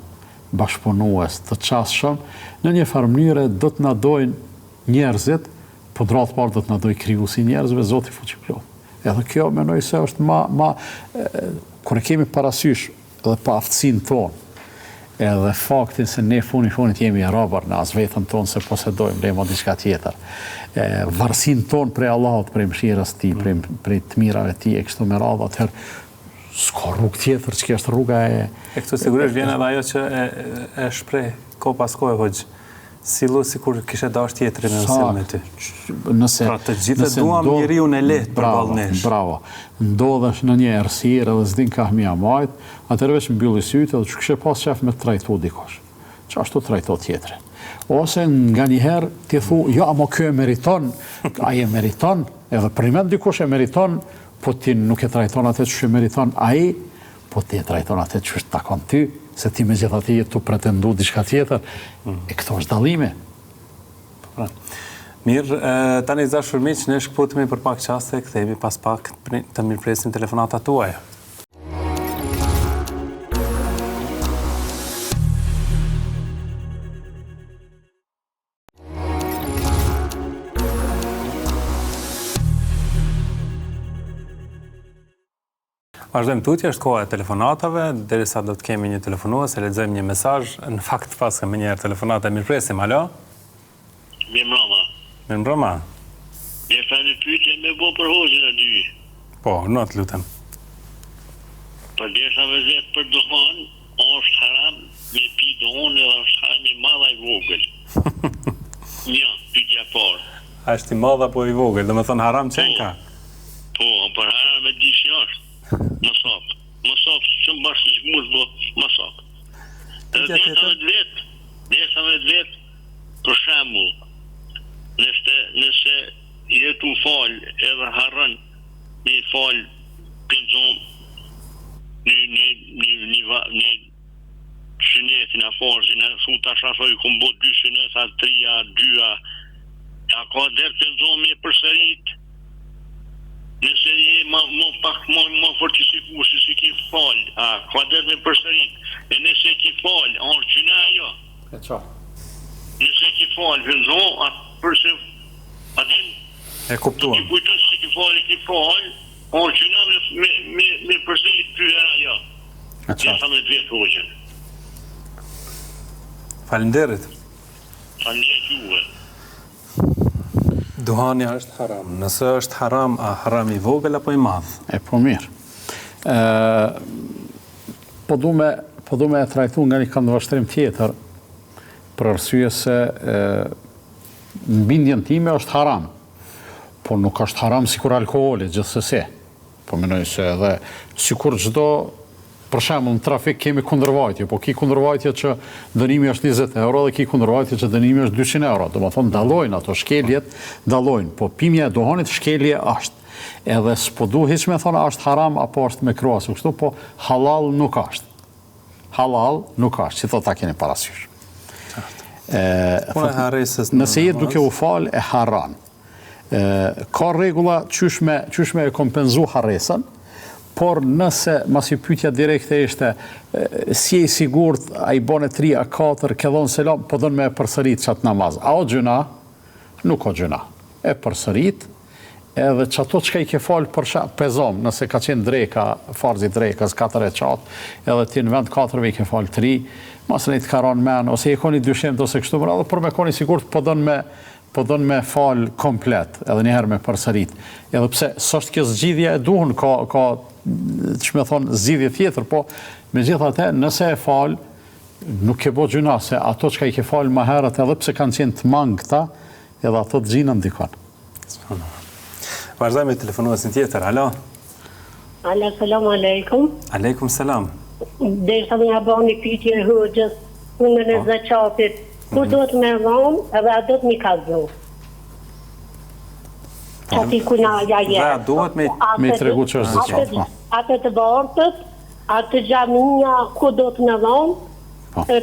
Speaker 2: bashkëpunues, të qasshëm, në një farë mënyrë do të na dojnë njerëzit, po dratë parë do të na dojë krijuesi njerëzve, Zoti fuqiplot. Edhe kjo menoj se është kur e kemi parasysh edhe pa aftësinë tonë, edhe faktin se ne funit jemi robar në as vetën tonë se posedojmë lemo diçka tjetër. Varësinë tonë prej Allahut, prej mëshirës ti, prej të mirave ti, e kështu me radhë, atëherë s'ka rrugë tjetër, që kjo është rruga e...
Speaker 1: E këtu sigurisht vjen edhe ajo që e shpreh ko pas kohë, hoxh. Sillu sikur kishe dash tjetrin në sjell me ty. Pra të gjithë duam njeriu në lehtë përballë nesh.
Speaker 2: Bravo. Ndodhesh në një errësirë edhe s'din ka mia majt, atëherë veç mbylli sytë edhe që kishe pas qef me trajtu dikush. Çashtu trajto tjetrin. Ose nganjëherë ti thu, jo, ama ky e meriton, ai e meriton, edhe primet dikush e meriton, po ti nuk e trajton atë që e meriton ai, po ti e trajton atë që takon ty. Se ti me gjitha ti tu pretendu diçka tjetër, e këto është dallime.
Speaker 1: Mirë, tani dashur miq, ne shkputemi për pak qaste, kthehemi pas pak të mirëpresim telefonatat tuaja. Vazhdojmë tutje, është koha e telefonatave, derisa do të kemi një telefonues, e lexojmë një mesazh. Në fakt pas kam një herë telefonata, mirëpresim. Alo?
Speaker 3: Mirëmbrëma.
Speaker 1: Mirëmbrëma.
Speaker 3: Desha në pyetje me bo për hoxhën e dy.
Speaker 1: Po, në të lutem.
Speaker 3: Për desha me zetë për duhan, është haram me pi duhan edhe është haram i madha i vogël. Një, pyetja parë.
Speaker 1: A është i madh apo i vogël? Do të thonë haram qenka?
Speaker 3: Po, për haram e di që është. Mësop. Mësop, që më bashkë që mund, po mësop. Desha me vetë, për shembull, nëse jetu falë edhe harën një falë këndzon një shënetin a farzin, e thu të shafoj këmë bo 2 shënet, a 3, a 2, a ka derë këndzon me përsërit, nëse je më fortisiku se si ki falë, a ka derë me përsërit, e nëse ki falë, a është gjyna jo.
Speaker 2: E qa?
Speaker 3: Nëse ki falë, këndzon, a përse, a din,
Speaker 1: E kuptuam.
Speaker 3: Ki kujtës se ki falë, o që nga me përsërit pyra, ja.
Speaker 2: E qa?
Speaker 3: Sa me 2 hoxhën.
Speaker 1: Faleminderit.
Speaker 3: Faleminderit juve.
Speaker 1: Duhani është haram. Nëse është haram, a haram i vogël apo i madh?
Speaker 2: E po mirë. Po du me e trajtu nga një këndvështrim tjetër, për arsye se bindjen time është haram, po nuk është haram sikur alkoholi, gjithsesi. Po menoj se edhe sikur çdo, për shembull në trafik kemi kundërvajtje, po ki kundërvajtje që dënimi është 20 euro dhe ki kundërvajtje që dënimi është 200 euro. Domethënë dallojnë ato shkeljet, dallojnë, po pimja e duhanit shkelje është. Edhe s'po du hiç me thonë është haram apo është mekruh kështu, po halal nuk është. Halal nuk është, si ta keni parasysh. Nëse jetë duke u fal e harran. Ka rregulla qysh me e kompenzu harresën, por nëse masi pyetja direkte ishte si e sigurt a i bën 3 a 4 kellon selam, po don me e përsërit çat namaz. A o gjuna? Nuk o gjuna. E përsërit edhe çato çka i ke fal për pezom, nëse ka qenë dreka, farzi drekës 4 rekat, edhe ti në vend 4 i ke fal 3, mos ne të karon men ose e koni dyshim ose kështu më radhë, por me koni sigurt po don me fal komplet, edhe një herë me përsërit. Edhe pse s'është kjo zgjidhja e duhur, ka ç'më thon zgjidhje tjetër, po megjithatë nëse e fal nuk ke bë gjuna se ato çka i ke fal më herët edhe pse kanë qenë të mangëta, edhe ato të gjinën dikon.
Speaker 1: Vazhdojmë me telefonuesin tjetër. Alo.
Speaker 4: Alo, selam aleikum.
Speaker 1: Aleikum selam.
Speaker 4: Derisa më bëni pyetje hoxhës, punën e zakatit. Ku do të më dhon, edhe a do të më kallëzo? Ati kuna ja je.
Speaker 1: Dhe duhet me i tregu që është zakat.
Speaker 4: Atë të bortët, atë xhamia ku do të më dhon?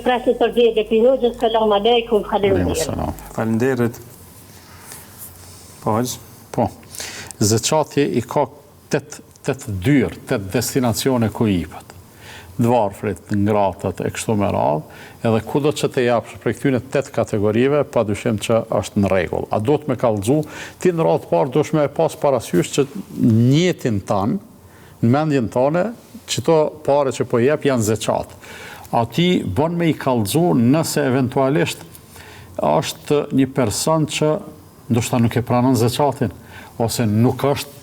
Speaker 4: Presin për vjedhje për hoxhës, selam aleikum, faleminderit.
Speaker 1: Faleminderit.
Speaker 2: Po. Zakati i ka 8 dyrë, 8 destinacione ku i jepet. Dvarfrit, ngratat e kështu me radhë, edhe kudo që të japsh për këtyne 8 kategorive, pa dyshim që është në rregull. A do të me kallëzu, ti në radhë parë dush me pas parasysh që njetin tanë, në mendjen tane, qëto pare që po jep janë zeqat. A ti bën me i kallëzu nëse eventualisht është një person që ndoshta nuk e pranon zeqatin, ose nuk është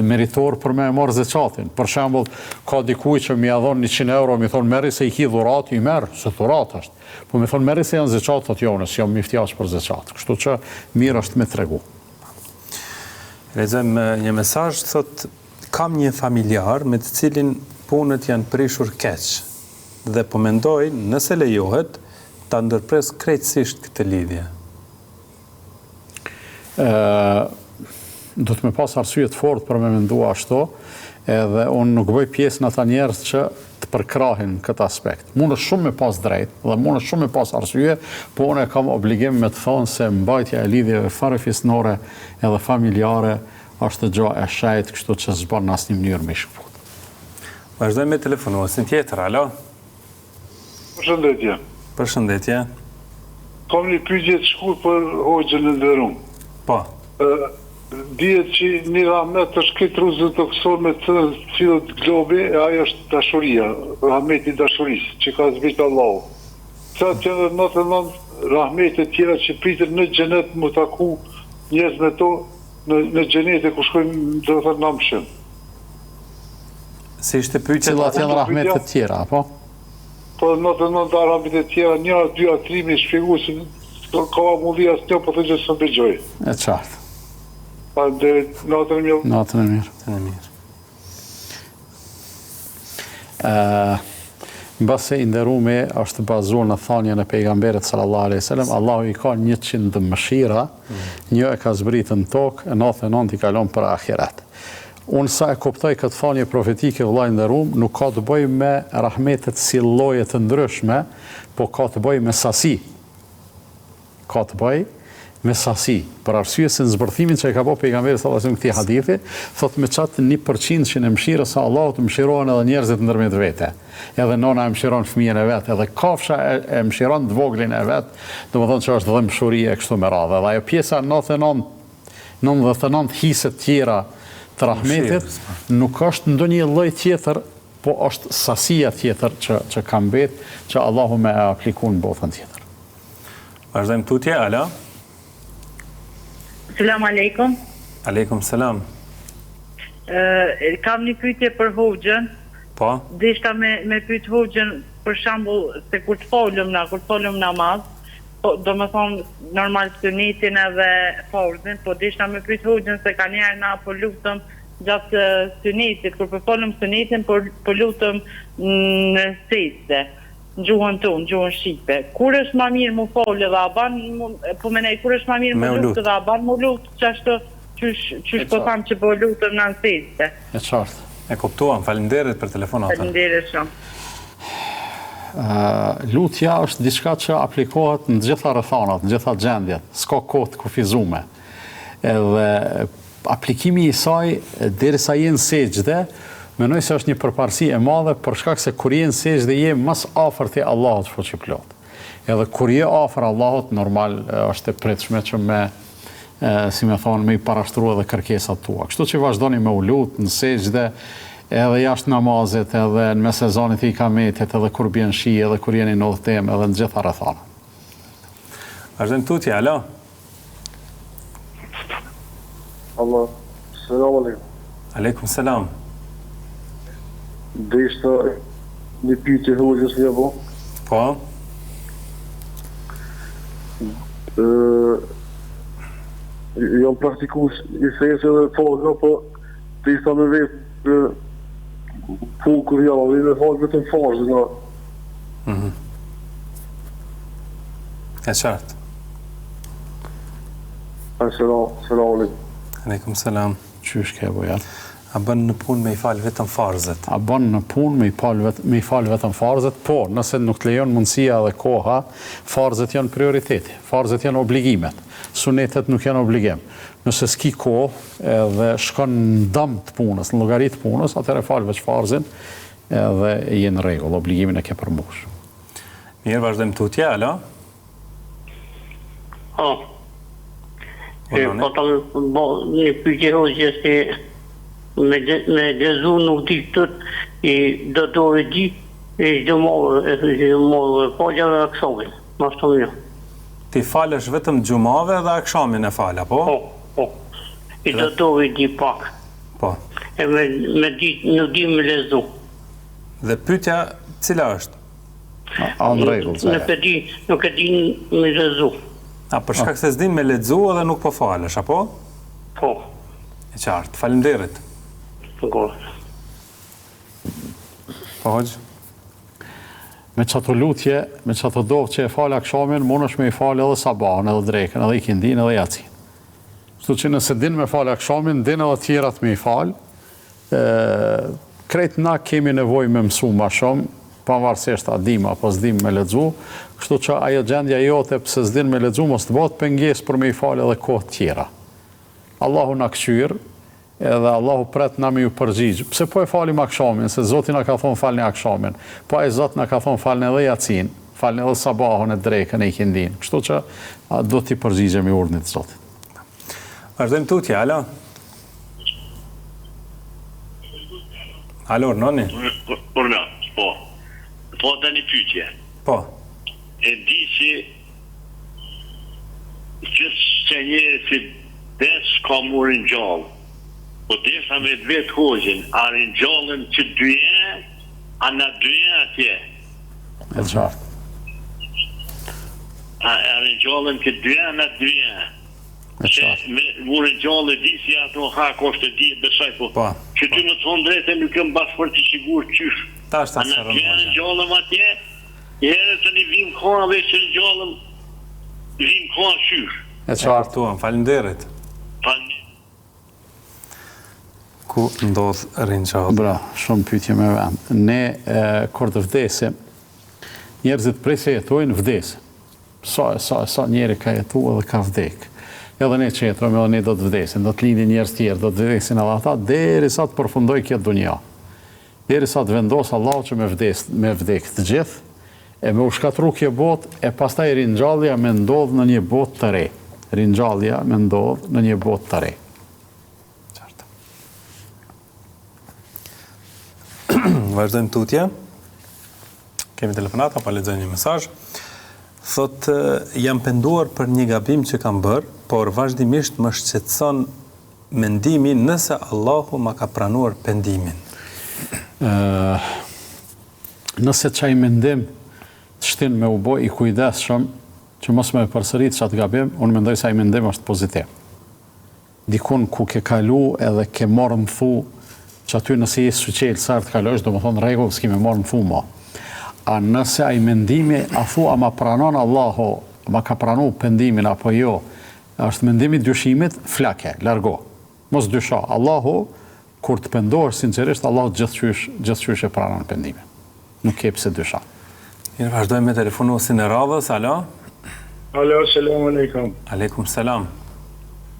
Speaker 2: meritor për me e marrë zeqatin. Për shembull, ka dikuj që mi adhon 100 euro, mi thonë merri se i ki dhurat, i merë, se dhurat është. Po mi thonë merri se janë zeqat, thotë jo, nësë jam miftjash për zeqat. Kështu që mirë është me tregu.
Speaker 1: Lexojmë një mesazh, thotë, kam një familjar me të cilin punët janë prishur keq dhe po mendoj nëse lejohet ta ndërpres krejtësisht këtë lidhje.
Speaker 2: Do të me pas arsye të fortë për me mendua ashtu, edhe unë nuk bëj pjesë në ata njerëz që të përkrahin këtë aspekt. Mund është shumë me pas drejt, dhe mund është shumë me pas arsye, po unë e kam obligim me të thonë se mbajtja e lidhjeve fare fisnore edhe familjare është gjë e shajt, kështu që s'bën në asnjë mënyrë me shkput.
Speaker 1: Vazhdojmë me telefonuesin tjetër, alo?
Speaker 5: Përshëndetje.
Speaker 1: Përshëndetje.
Speaker 5: Kam një pyetje të shkurtër për hoxhën e nderuar.
Speaker 1: Po.
Speaker 5: Dihet që një rahmet është këtë ruzë të kësor me të cilët globi, e ajo është dashuria, rahmeti dashurisë, që ka zbritë Allahu. Sa që edhe 99 rahmete tjera që pritën në xhenet më taku njerëz me to, në xhenete ku shkojnë do të thonë në mshëm.
Speaker 1: Si ishte pyetja?
Speaker 2: Cilat janë rahmetet të tjera, apo?
Speaker 5: Po 99 rahmet e tjera, 1, 2, 3 mi shpjegu se ka mundi asnjë po thonë se bëjoj.
Speaker 2: E qartë.
Speaker 5: Faleminderit, natën e mirë.
Speaker 2: Natën e mirë.
Speaker 1: Natën e mirë.
Speaker 2: Mbase i nderume është bazuar në thënien e pejgamberit sallallahu alaihi wasallam, Allahu i ka 100 mëshira, një e ka zbritur në tokë, 99 i kalon për ahiret. Unë sa e kuptoj këtë thënie profetike vëllai nderuam, nuk ka të bëjë me rahmetet si lloje të ndryshme, po ka të bëjë me sasi. Ka të bëjë me sasi, për arsye se në zbërthimin që e ka bërë pejgamberi sallallahu alajhi wasallam këtij hadithi, thotë me çat 1% e mëshirës së Allahut mëshirohen edhe njerëzit ndërmjet vete. Edhe nona e mëshiron fëmijën e vet, edhe kafsha e mëshiron të voglin e vet, domethënë që është dhëmshuria e kështu me radhë. Dhe ajo pjesa 99 hise të tjera të rahmetit nuk është ndonjë lloj tjetër, po është sasia tjetër që ka mbet, që Allahu më aplikon botën tjetër.
Speaker 1: Vazhdojmë tutje, ala.
Speaker 6: Selam aleikum.
Speaker 1: Aleikum selam.
Speaker 6: Kam një pyetje për hoxhën.
Speaker 1: Po.
Speaker 6: Deshta me pyet hoxhën, për shembull, se kur të folëm namaz, po domethënë normal sunetin edhe farzin, po deshta me pyet hoxhën se kanë njerë na po lutëm gjatë sunetit, kur po folëm sunetin, po lutëm në sejdë. Gjuhën tonë, gjuhën shqipe. Kur është ma mirë mu folë dhe aban, po menej, kur është ma mirë mu lutë dhe aban, mu lutë që ashtë qysh po thamë që po lutëm në nësejtë.
Speaker 2: E qartë.
Speaker 1: E kuptuam, faleminderit për telefonatën.
Speaker 6: Faleminderit shumë.
Speaker 2: Lutja është diçka që aplikohet në gjitha rrethanat, në gjitha gjendjet, s'ka kohë të kufizume. Edhe aplikimi i saj, derisa jenë sejdë, menoj se është një përparësi e madhe për shkak se kur je në sejdë je mas afër te Allahut fuqiplot. Edhe kur je afër Allahut, normal është e pritshme që si më thonë, me i parashtruar edhe kërkesat tua. Kështu që vazhdoni me u lut në sejdë, edhe jashtë namazit, edhe në mes sezonit të ikametit, edhe kur bjen shi, edhe kur jeni në udhëtim, edhe në gjitha rrethana.
Speaker 1: Vazhdojmë tutje, alo.
Speaker 5: Allah, selam aleikum.
Speaker 1: Aleikum selam.
Speaker 5: Dhe ishte një pyetje hoxhës një bo.
Speaker 1: Po.
Speaker 5: Jam praktikues i fesë dhe fazë, po të ishte me vetë punë kur jam, me fazë vetëm fazë.
Speaker 1: E qartë.
Speaker 5: Selam aleikum.
Speaker 1: Aleikum selam.
Speaker 2: Qysh ke bojat?
Speaker 1: A bën në punë me i falë vetëm farzet?
Speaker 2: A bën në punë me i falë vetëm farzet? Po, nëse nuk të lejon mundësia dhe koha, farzet janë prioriteti, farzet janë obligimet, sunetet nuk janë obligim. Nëse s'ki kohë edhe shkon në dëm të punës, në llogaritë të punës, atëherë fal veç farzin edhe jenë rregull, obligimin e ke përmbush.
Speaker 1: Mirë, vazhdojmë tutje, alo.
Speaker 7: Po të një pyetje hoxhë se me gjezu nuk di këtë do të di çdo morë po gjave aksomin. Ma shto një.
Speaker 1: Ti falësh vetëm xhumave dhe akshamin e fal, apo?
Speaker 7: Po. I do të di pak.
Speaker 1: Po.
Speaker 7: E me di nuk di me lezu.
Speaker 1: Dhe pyetja cila është?
Speaker 2: Në rregull.
Speaker 7: Nuk e di me lezu.
Speaker 1: A për shkak se s'din me lexu edhe nuk po falesh, apo?
Speaker 7: Po.
Speaker 1: E qartë, faleminderit. Po, hoxh.
Speaker 2: Me qatë lutje, me qatë dovë që e falë akshamin, mund është me i falë edhe sabahën, edhe drekën, edhe ikindin, edhe jacin. Kështu që nëse din me falë akshamin, din edhe tjerat me i falë. Krejt na kemi nevoj me mësu ma shumë, pavarësisht a dim apo s'dim me lexu, kështu që ajo gjendja jote pse s'din me lexu mos të bëhet pengesë për me i falë edhe kohë tjera. Allahu na këshyr, edhe Allahu pret na me ju përgjigj. Pse po e falim akshamin, se Zoti na ka thonë falni akshamin, po ai Zot na ka thonë falni edhe jacin, falni edhe sabahun e drekën e ikindin. Kështu që do t'i përgjigjemi urdhnit të Zotit.
Speaker 1: Vazhdojmë tutje, alo. Alo, noni.
Speaker 3: Urna, po. Po të një pyetje.
Speaker 1: Po.
Speaker 3: E di që që njerë si vdes s'ka mu rinjallë. Po desha me të vetë hoxhin, a rinjallën që dyje, a na dyje atje.
Speaker 2: E qartë.
Speaker 3: A rinjallën që dyje, a na dyje. Se mu rinjallë e di si ato hak është e di e besaj, po. Që ty më thonë drejtë nuk jam bashkëfër të sigur qysh. A na dyje rinjallëm atje, herë të një vim koha dhe që rinjallëm, vim koha qysh.
Speaker 2: E qartë.
Speaker 1: Tuam, falenderit. Ku ndodh rinjallë?
Speaker 2: Bra, shumë pyetje me vend. Ne, kur të vdesim, njerëzit prej se jetojnë vdesim. Sa njeri ka jetu edhe ka vdek. Edhe ne që jetojmë, edhe ne do të vdesim, do të lindin njerëz tjerë, do të vdesin edhe ata, derisa të përfundoj kjo dunja. Derisa të vendos Allah që me vdek të gjithë, e me u shkatru kjo botë, e pastaj ringjallja me ndodh në një botë të re. Ringjallja me ndodh në një botë të re.
Speaker 1: Vazhdojmë tutje. Kemi telefonat, apo lexoj një mesazh. Thot, jam penduar për një gabim që kam bërë, por vazhdimisht më shqetëson mendimi nëse Allahu ma ka pranuar pendimin.
Speaker 2: Nëse çaj mendim të shtin me u bë i kujdesshëm që mos më përsërit çat gabim, unë mendoj se ai mendim është pozitiv. Dikun ku ke kalu edhe ke marrë mthu që aty nëse je suqel sa të kalosh, do më thonë rregull, s'ki me marrë mthu ma. A nëse ai mendimi a thu a ma pranon Allahu, ma ka pranu pendimin apo jo, është mendimi dyshimit, flake, largo. Mos dysha. Allahu, kur të pendohesh sinqerisht, Allahu gjithçysh e pranon pendimin. Nuk ke pse dysha.
Speaker 1: Mirë, vazhdojmë me telefonuesin e radhës. Alo?
Speaker 5: Alo, selam aleikum.
Speaker 1: Aleikum selam.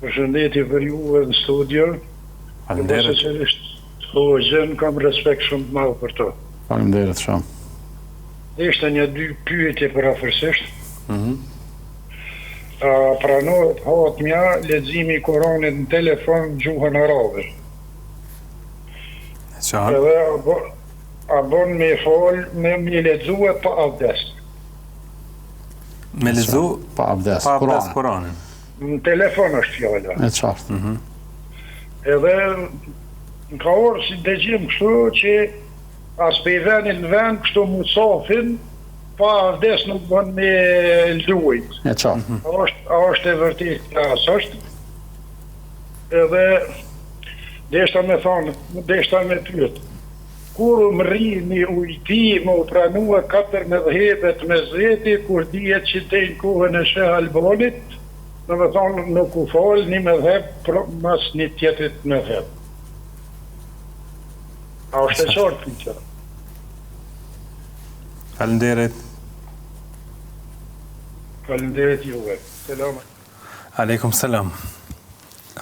Speaker 5: Përshëndetje për juve në studio.
Speaker 1: Faleminderit.
Speaker 5: Hoxhën kam respekt shumë të madh për to.
Speaker 2: Faleminderit shumë.
Speaker 5: Ishte një dy pyetje për afërsisht. Pranohet hatmja leximi i Kuranit në telefon në gjuhën arabe. Edhe a bon me fol me lexue pa abdes.
Speaker 1: Me lexu
Speaker 2: pa abdes
Speaker 1: Kuranin.
Speaker 5: Në telefon është fjala.
Speaker 2: E qartë.
Speaker 5: Edhe ka orë si dëgjim kështu që as pe i venit në vend kështu musafin pa avdes nuk bën me lujt.
Speaker 2: E qartë.
Speaker 5: A është e vërtet as është. Edhe deshta me thonë, deshta me pyet. Kur më rrini ujti më u pranua 4 mëdhëbet me zeti, kur dihet që te në kohën e Sheh Albanit, do me thonë nuk u fol një mëdhëb mas një tjetrit mëdhëb. A është e qartë pyetja?
Speaker 1: Faleminderit.
Speaker 5: Faleminderit juve. Selam.
Speaker 1: Aleikum selam.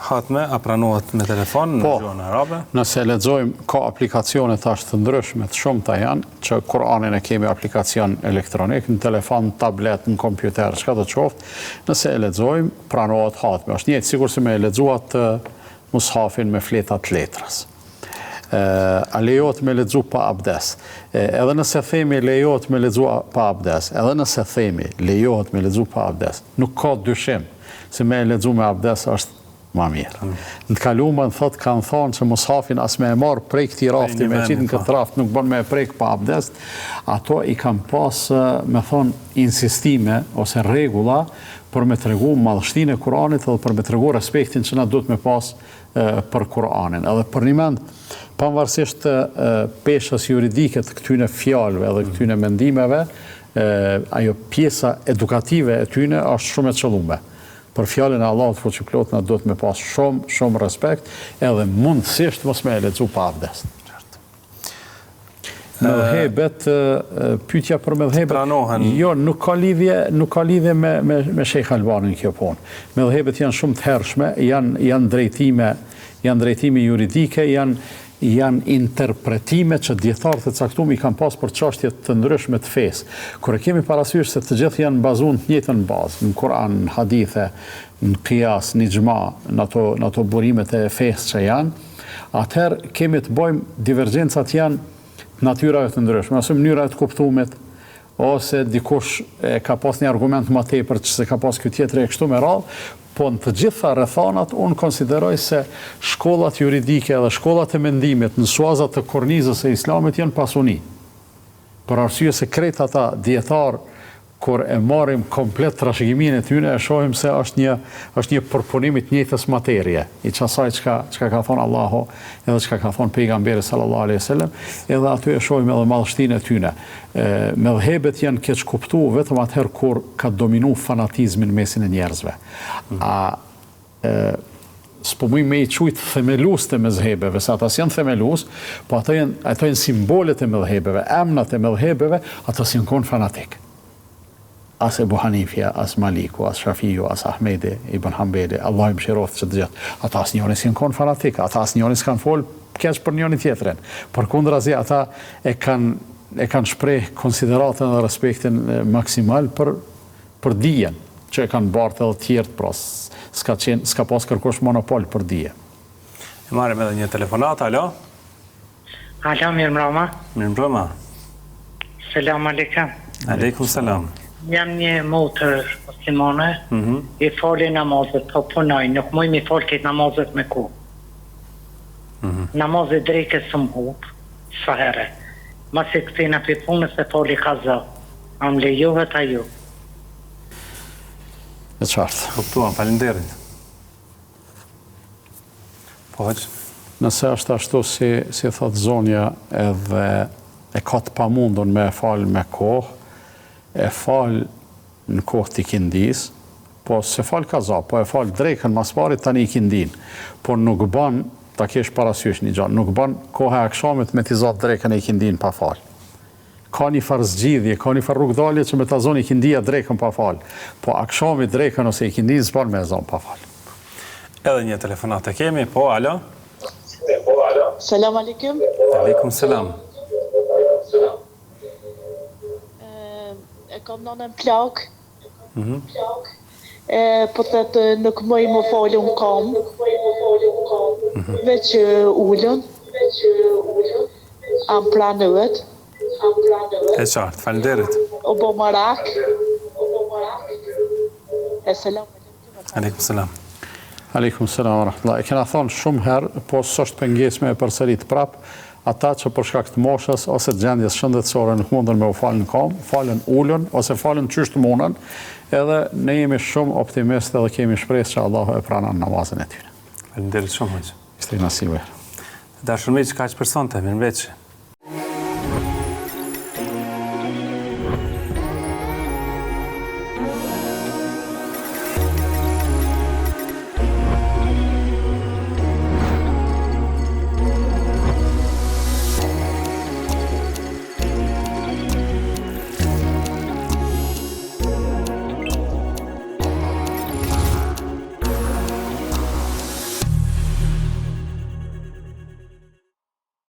Speaker 1: Hatme, a pranohet me telefon në gjuhën arabe?
Speaker 2: Nëse lexojmë, ka aplikacione tash të ndryshme, të shumta janë, që Kur'anin e kemi aplikacion elektronik, në telefon, tablet, në kompjuter, çka do të qoftë. Nëse e lexojmë, pranohet hatme. Është njëjtë sikur se me lexuat mushafin me fleta të letrës. A lejohet me lexu pa abdes. Edhe nëse themi lejohet me lexu pa abdes, edhe nëse themi lejohet me lexu pa abdes, nuk ka dyshim se me lexu me abdes është ma mirë. Në të kaluar kanë thonë që mushafin as me e marr prej këtij rafti me qitë në këtë raft nuk bën me e prek pa abdes, ato i kanë pas me thonë insistime ose rregulla për me tregu madhështinë e Kuranit edhe për me tregu respektin që na duhet me pas për Kuranin. Edhe për një mend, pavarësisht peshës juridike të këtyne fjalëve dhe këtyne mendimeve, ajo pjesa edukative e tyne është shumë e qëllume. Për fjalën e Allahut fuqiplot na duhet me pas shumë respekt, edhe mundësisht mos me e lexu pa abdes. Mëdhëbet, pyetja për mëdhëbet. Jo, nuk ka lidhje me Sheikh Albanin kjo punë. Mëdhëbet janë shumë të hershme, janë drejtime juridike, janë interpretime që dietarët e caktuar i kanë pas për çështje të ndryshme të fesë. Kur e kemi parasysh se të gjithë janë bazuar në njëjtën bazë, në Kur'an, në hadithe, në qiyas, në ixhma, në ato burimet e fesë që janë, atëherë kemi të bëjmë divergjencat janë natyrave të ndryshme, ose mënyra e të kuptumit, ose dikush ka pas një argument më tepër që se ka pas ky tjetri e kështu me radhë, po në të gjitha rrethanat unë konsideroj se shkollat juridike dhe shkollat e mendimit në suazat të kornizës e islamit janë pasuni. Për arsye se krejt ata dietar kur e marrim komplet trashëgimin e tyre, e shohim se është një përpunim i të njëjtës materie, i çasaj çka ka thonë Allahu edhe çka ka thonë pejgamberi sallallahu alaihi wasallam, edhe aty e shohim edhe madhështinë e tyre. Medhhebet janë keq kuptuar vetëm atëherë kur ka dominu fanatizmin mesin e njerëzve. S'po mujmë me i qujtë themelus të mezhebeve, se ata s'janë themelus, po ato janë simbolet e medhhebeve, emnat e medhhebeve, ata s'janë konë fanatik. As Ebu Hanifja, as Maliku, as Shafiju, as Ahmedi, Ibn Hanbeli, Allah i mëshiroft që të gjithë. Ata as njëri s'janë konë fanatik, ata as njëri s'kanë folë keq për njëri tjetrin. Përkundrazi ata e kanë shpreh konsideratën dhe respektin maksimal për dijen, që e kanë bartë edhe tjertë, pra s'ka pas kërkosh monopol për dije.
Speaker 1: E marrim edhe një telefonat, alo?
Speaker 8: Alo, mirë mbroma.
Speaker 1: Mirë mbroma.
Speaker 8: Selam aleikum.
Speaker 1: Aleikum selam.
Speaker 8: Jam një motër muslimane, i fali namazet, po punoj, nuk muj mi fal këtë namazet me ku. Namazet drejke së më hup, sa herë. Mas i këtina për punës e fali kaza. Am lejohet a ju.
Speaker 2: E qartë.
Speaker 1: Kuptuam, falenderit. Po hëq?
Speaker 2: Nëse është ashtu si thot zonja edhe e ka të pamundun me e falë me kohë, e falë në kohë të ikindis, po se falë kaza, po e falë drejkën mas parit tani ikindin, po nuk ban, ta kesh parasysh një gjanë, nuk ban kohë e akshamit me t'i zatë drejkën e ikindin pa falë. Ka një farë zgjidhje, ka një farë rrugdalje që me ta zonë ikindia drejkën pa falë, po akshamit drejkën ose ikindin zban me zonë pa falë.
Speaker 1: Edhe një telefonat e kemi, po, alo?
Speaker 9: Selam aleikum.
Speaker 1: Aleikum selam.
Speaker 9: E kam nënën plak. Po të nuk mëj më falë unë kam. Veç ullën. Am planët.
Speaker 1: E qartë, falenderit.
Speaker 9: O bo marak. E selam.
Speaker 1: Aleikum selam.
Speaker 2: Aleikum selam wa rahmatullah. E kena thonë shumë herë, po s'është pengesme e përsërit prapë, ata që për shkak të moshës ose të gjendjes shëndetësore nuk mundën me u falë në kam, falën ullën ose falën qysh të munën, edhe ne jemi shumë optimistë dhe kemi shpresë që Allahu e pranon namazin e tyre.
Speaker 1: Falenderit shumë hoq.
Speaker 2: Ishte nasibe.
Speaker 1: Dashur miq, kaq për sonte, mirëmbëjtje.